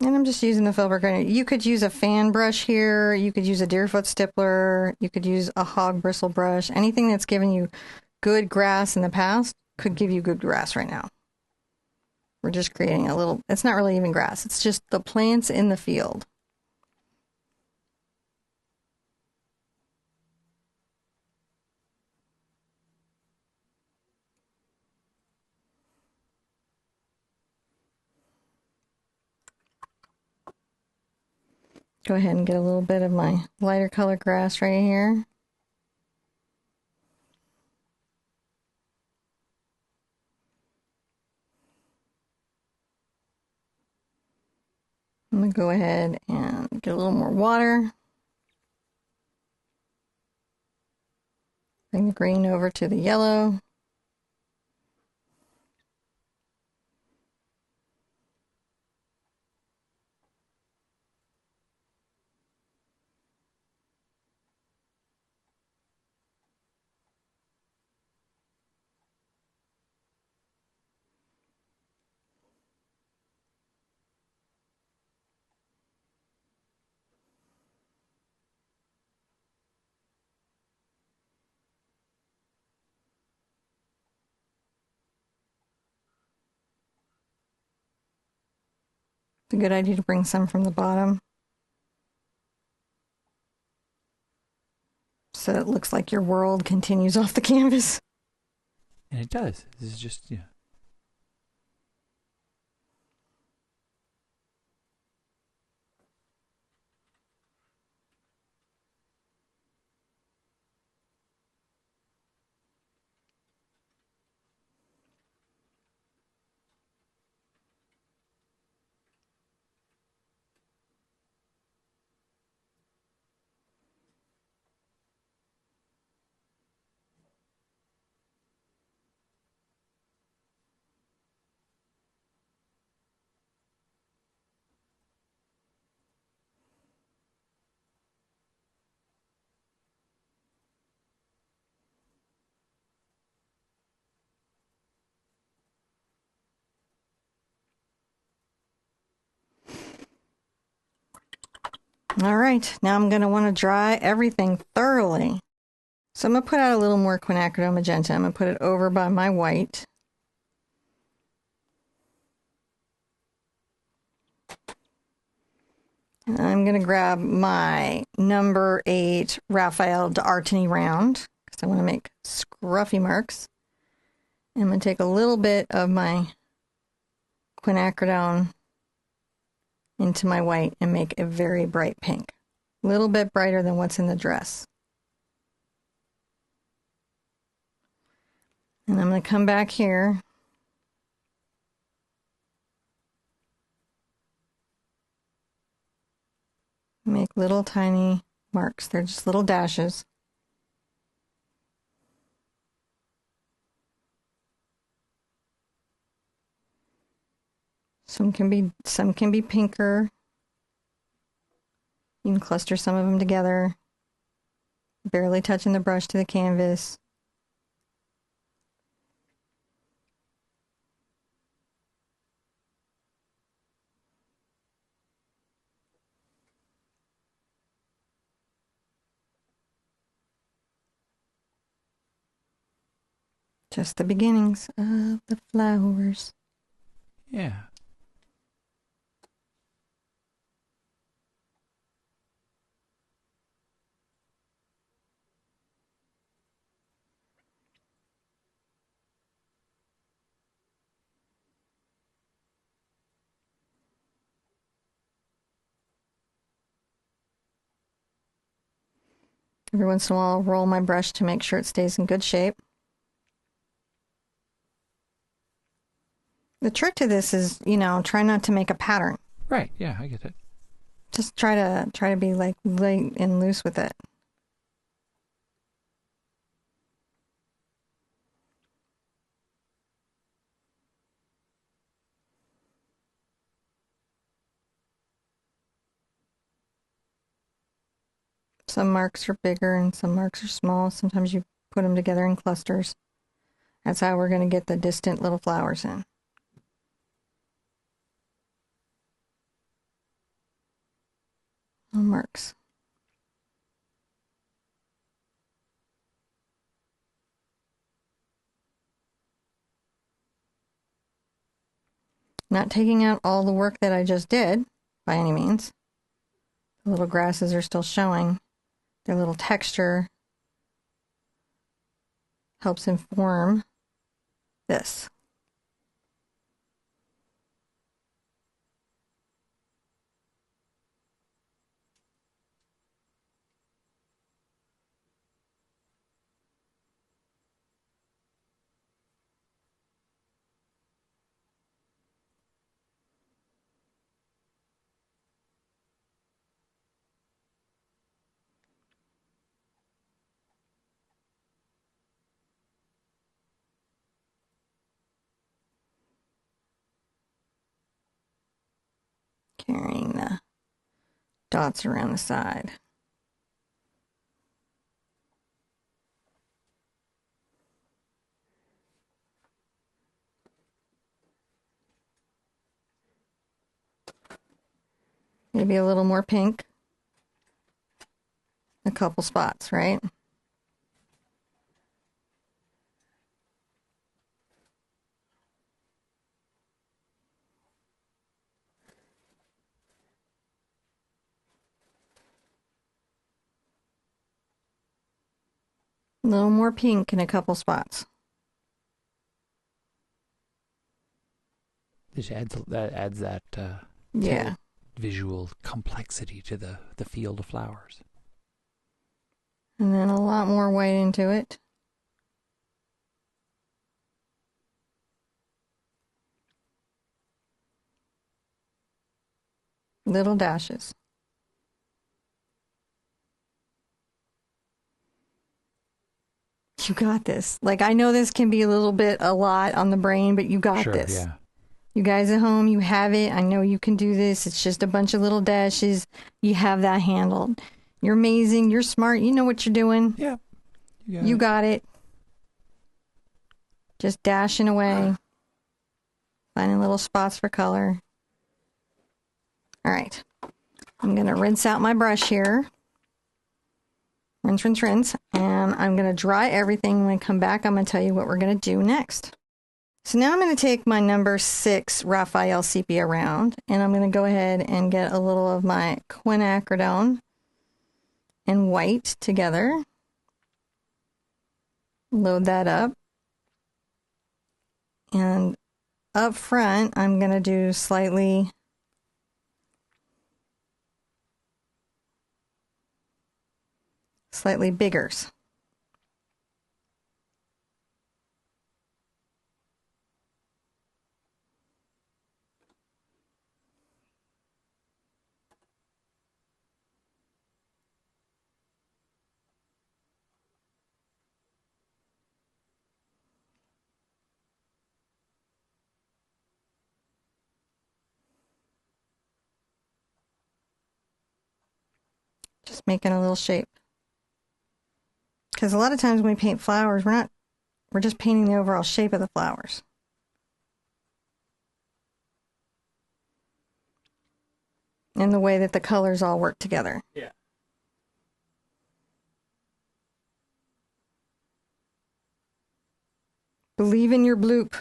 And I'm just using the filbert grainer. You could use a fan brush here. You could use a deerfoot stippler. You could use a hog bristle brush. Anything that's given you good grass in the past could give you good grass right now. We're just creating a little, it's not really even grass. It's just the plants in the field. Go ahead and get a little bit of my lighter color grass right here. I'm going to go ahead and get a little more water. Bring the green over to the yellow. It's a good idea to bring some from the bottom so it looks like your world continues off the canvas. And it does. This is just, yeah. All right, now I'm going to want to dry everything thoroughly. So I'm going to put out a little more quinacridone magenta. I'm going to put it over by my white. And I'm going to grab my number 8 Raphael d'Artagnan round because I want to make scruffy marks. And I'm going to take a little bit of my quinacridone into my white and make a very bright pink. A little bit brighter than what's in the dress. And I'm going to come back here. Make little tiny marks. They're just little dashes. Some can be pinker. You can cluster some of them together, barely touching the brush to the canvas. Just the beginnings of the flowers. Yeah. Every once in a while, I'll roll my brush to make sure it stays in good shape. The trick to this is, try not to make a pattern. Right, yeah, I get it. Just try to be like light and loose with it. Some marks are bigger and some marks are small. Sometimes you put them together in clusters. That's how we're going to get the distant little flowers in. marks. Not taking out all the work that I just did, by any means. The little grasses are still showing. Their little texture helps inform this. Carrying the dots around the side. Maybe a little more pink. A couple spots, right? A little more pink in a couple spots. This adds that Yeah. visual complexity to the field of flowers. And then a lot more white into it. Little dashes. You got this. Like, I know this can be a lot on the brain, but you got this. Yeah. You guys at home, you have it. I know you can do this. It's just a bunch of little dashes. You have that handled. You're amazing. You're smart. You know what you're doing. Yeah. You got it. Just dashing away. Finding little spots for color. All right. I'm going to rinse out my brush here. Rinse, rinse, rinse. And I'm going to dry everything. When I come back, I'm going to tell you what we're going to do next. So now I'm going to take my number 6 Raphael Sepia round, and I'm going to go ahead and get a little of my quinacridone and white together. Load that up. And up front, I'm going to do slightly biggers. Just making a little shape. Because a lot of times when we paint flowers, we're just painting the overall shape of the flowers. And the way that the colors all work together. Yeah. Believe in your bloop.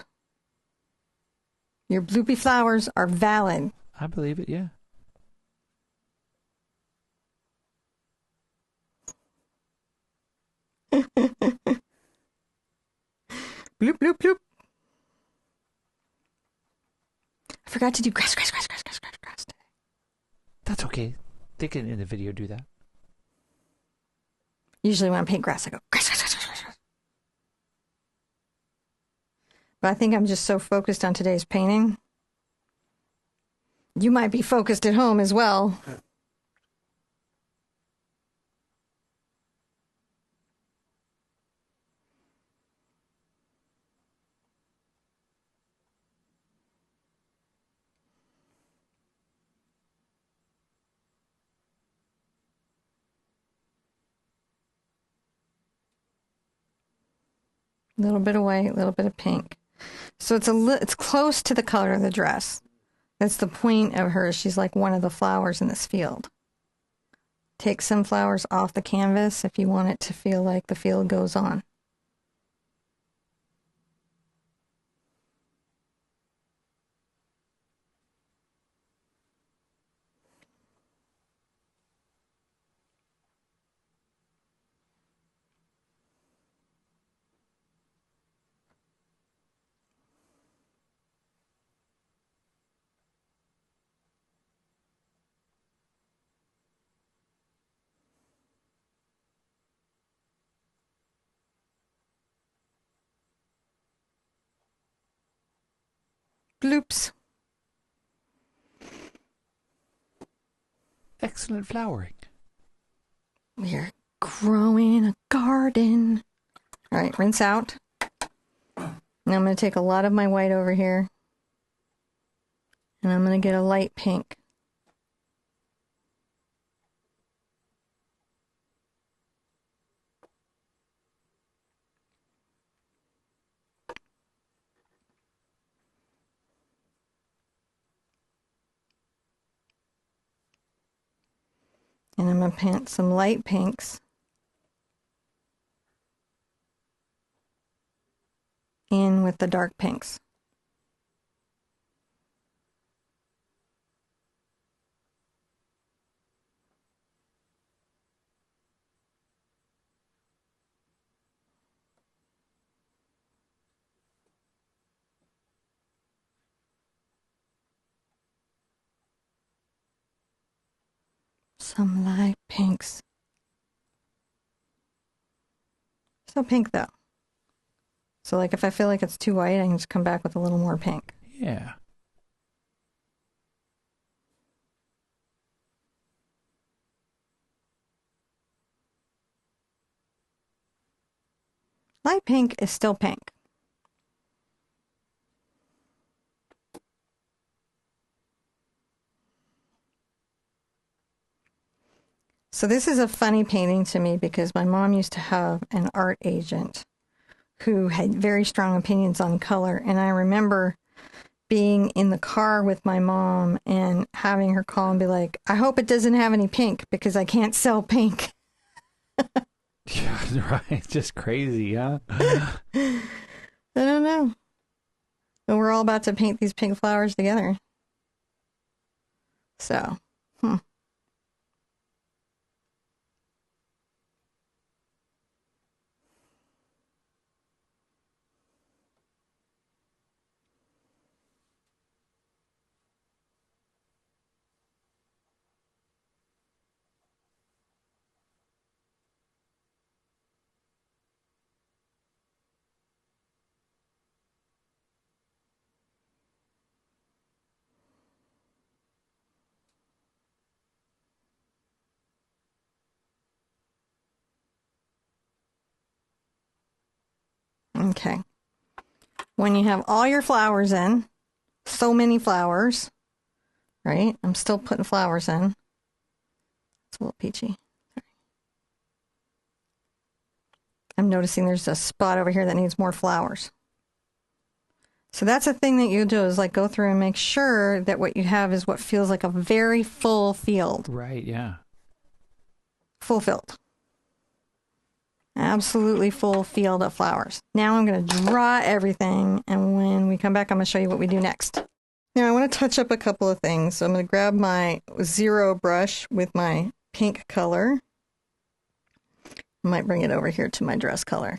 Your bloopy flowers are valid. I believe it, yeah. Bloop, bloop, bloop. I forgot to do grass today. That's okay. They can in the video do that. Usually when I paint grass, I go grass. But I think I'm just so focused on today's painting. You might be focused at home as well. A little bit of white, a little bit of pink. So it's close to the color of the dress. That's the point of her. She's like one of the flowers in this field. take some flowers off the canvas if you want it to feel like the field goes on. Bloops. Excellent flowering. We're growing a garden. All right, rinse out. Now I'm going to take a lot of my white over here, and I'm going to get a light pink. And I'm going to paint some light pinks in with the dark pinks. Some light pinks. So pink though. So like if I feel like it's too white, I can just come back with a little more pink. Yeah. Light pink is still pink. So this is a funny painting to me because my mom used to have an art agent who had very strong opinions on color. And I remember being in the car with my mom and having her call and be like, I hope it doesn't have any pink because I can't sell pink. Yeah, right. Just crazy, huh? I don't know. But we're all about to paint these pink flowers together. So, okay. When you have all your flowers in, so many flowers, right? I'm still putting flowers in. It's a little peachy. I'm noticing there's a spot over here that needs more flowers. So that's a thing that you do is like go through and make sure that what you have is what feels like a very full field. Right, yeah. Full field. Absolutely full field of flowers. Now I'm going to draw everything, and when we come back, I'm going to show you what we do next. Now I want to touch up a couple of things. So I'm going to grab my 0 brush with my pink color. I might bring it over here to my dress color.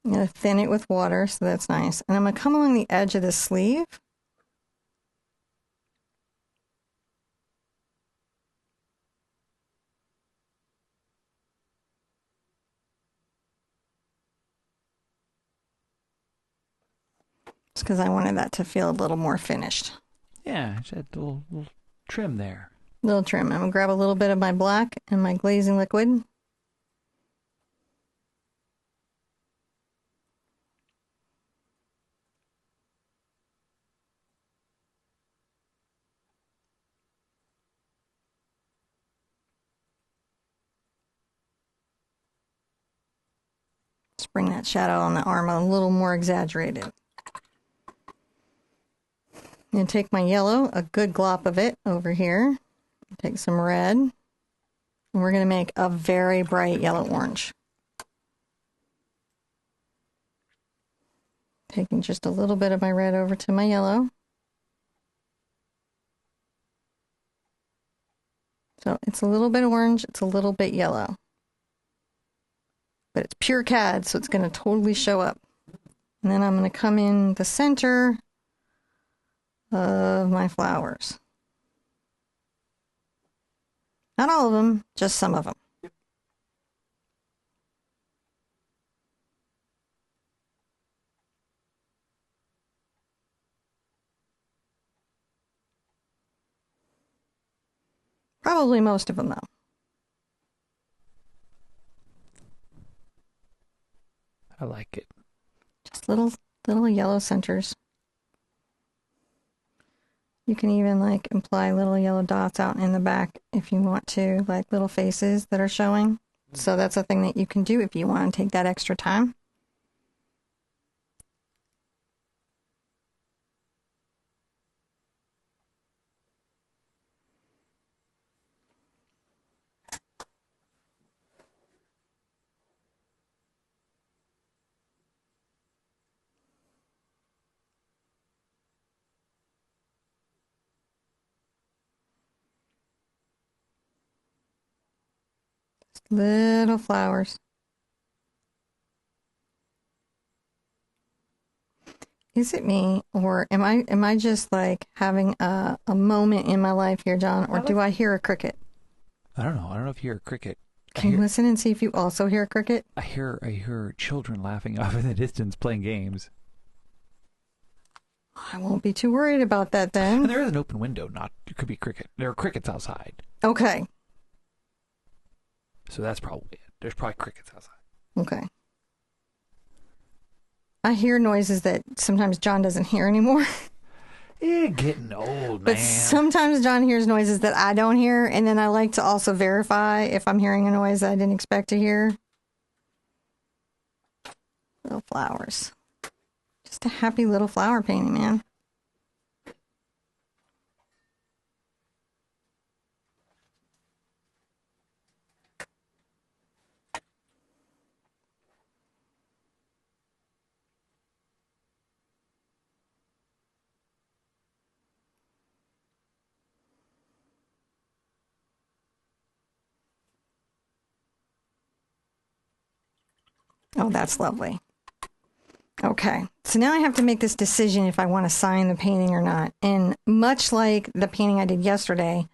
I'm going to thin it with water, so that's nice. And I'm going to come along the edge of the sleeve. Just because I wanted that to feel a little more finished. Yeah, just a little trim there. Little trim. I'm going to grab a little bit of my black and my glazing liquid. Just bring that shadow on the arm a little more exaggerated. I'm going to take my yellow, a good glop of it over here. Take some red. And we're going to make a very bright yellow-orange. Taking just a little bit of my red over to my yellow. So it's a little bit orange, it's a little bit yellow. But it's pure CAD, so it's going to totally show up. And then I'm going to come in the center of my flowers. Not all of them, just some of them. Probably most of them, though. I like it. Just little yellow centers. You can even like imply little yellow dots out in the back if you want to, like little faces that are showing. So that's a thing that you can do if you want to take that extra time. Little flowers. Is it me, or am I just like having a moment in my life here, John, or do I hear a cricket? I don't know. I don't know if you hear a cricket. Can you listen and see if you also hear a cricket? I hear children laughing off in the distance playing games. I won't be too worried about that then. And there is an open window. It could be cricket. There are crickets outside. Okay. So that's probably it. There's probably crickets outside. Okay. I hear noises that sometimes John doesn't hear anymore. You're getting old, man. But sometimes John hears noises that I don't hear, and then I like to also verify if I'm hearing a noise that I didn't expect to hear. Little flowers. Just a happy little flower painting, man. Oh, that's lovely. Okay, so now I have to make this decision if I want to sign the painting or not. And much like the painting I did yesterday,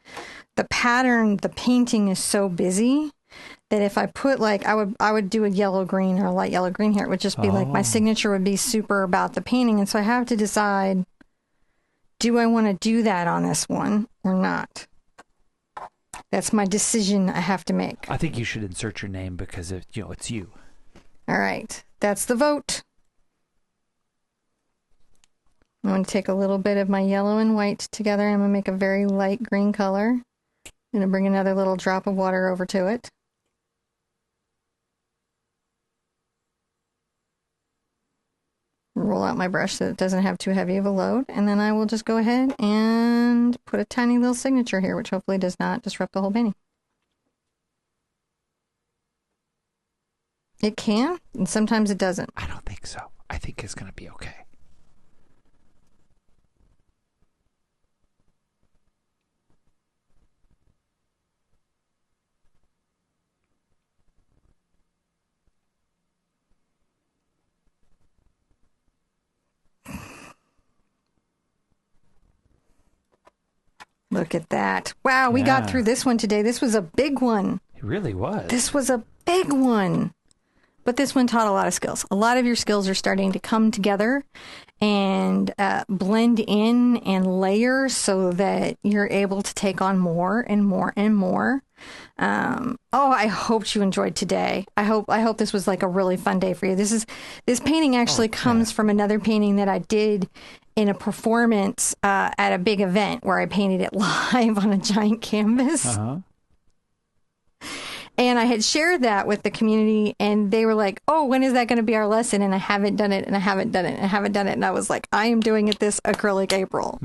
the pattern, the painting is so busy that if I put like, I would do a yellow green or a light yellow green here. It would just be like my signature would be super about the painting. And so I have to decide, do I want to do that on this one or not? That's my decision I have to make. I think you should insert your name because it's you. All right, that's the vote. I'm going to take a little bit of my yellow and white together. I'm going to make a very light green color. I'm going to bring another little drop of water over to it. Roll out my brush so it doesn't have too heavy of a load. And then I will just go ahead and put a tiny little signature here, which hopefully does not disrupt the whole painting. It can, and sometimes it doesn't. I don't think so. I think it's going to be okay. Look at that. Wow, we got through this one today. This was a big one. It really was. This was a big one. But this one taught a lot of skills. A lot of your skills are starting to come together and blend in and layer so that you're able to take on more and more and more. I hope you enjoyed today. I hope this was like a really fun day for you. This painting actually comes from another painting that I did in a performance at a big event where I painted it live on a giant canvas. Uh-huh. And I had shared that with the community, and they were like, oh, when is that going to be our lesson? And I haven't done it, and I haven't done it, and I haven't done it. And I was like, I am doing it this acrylic April.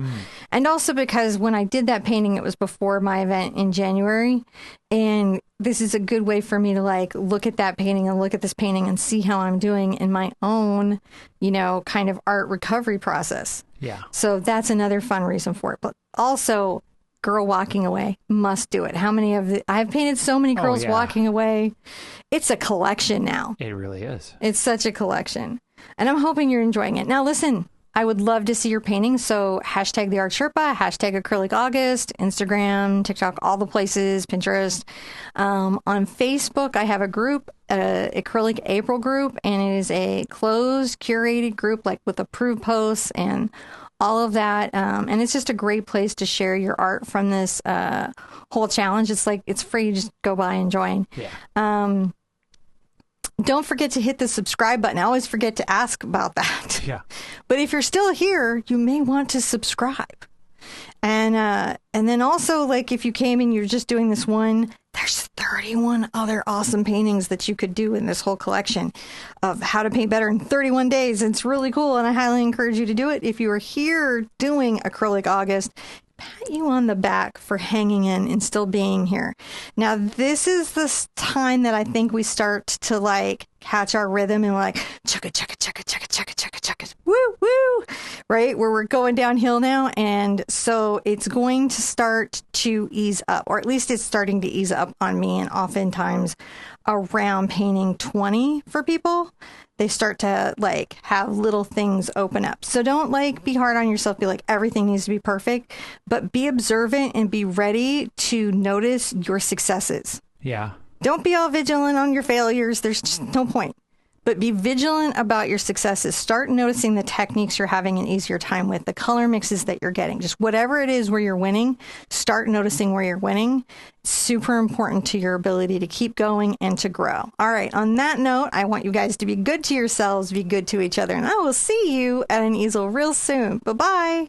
And also because when I did that painting, it was before my event in January. And this is a good way for me to like look at that painting and look at this painting and see how I'm doing in my own, you know, kind of art recovery process. Yeah. So that's another fun reason for it. But also, girl walking away, must do it. How many of the, I've painted so many girls walking away. It's a collection now. It really is. It's such a collection. And I'm hoping you're enjoying it. Now, listen, I would love to see your paintings. So hashtag the Art Sherpa, hashtag Acrylic August, Instagram, TikTok, all the places, Pinterest. On Facebook, I have a group, Acrylic April group, and it is a closed, curated group, like with approved posts and all of that. And it's just a great place to share your art from this whole challenge. It's like, it's free. Just go by and join. Yeah. Don't forget to hit the subscribe button. I always forget to ask about that. Yeah. But if you're still here, you may want to subscribe. And then also, like, if you came and you're just doing this one, there's 31 other awesome paintings that you could do in this whole collection of how to paint better in 31 days. It's really cool, and I highly encourage you to do it. If you are here doing Acrylic August, pat you on the back for hanging in and still being here. Now, this is the time that I think we start to like catch our rhythm and like chugga chugga chugga chugga chugga chugga chugga woo woo, right? Where we're going downhill now, and so it's going to start to ease up, or at least it's starting to ease up on me. And oftentimes around painting 20 for people, they start to like have little things open up. So don't like be hard on yourself, be like everything needs to be perfect, but be observant and be ready to notice your successes. Yeah. Don't be all vigilant on your failures. There's just no point. But be vigilant about your successes. Start noticing the techniques you're having an easier time with, the color mixes that you're getting. Just whatever it is where you're winning, start noticing where you're winning. It's super important to your ability to keep going and to grow. All right. On that note, I want you guys to be good to yourselves, be good to each other, and I will see you at an easel real soon. Bye-bye.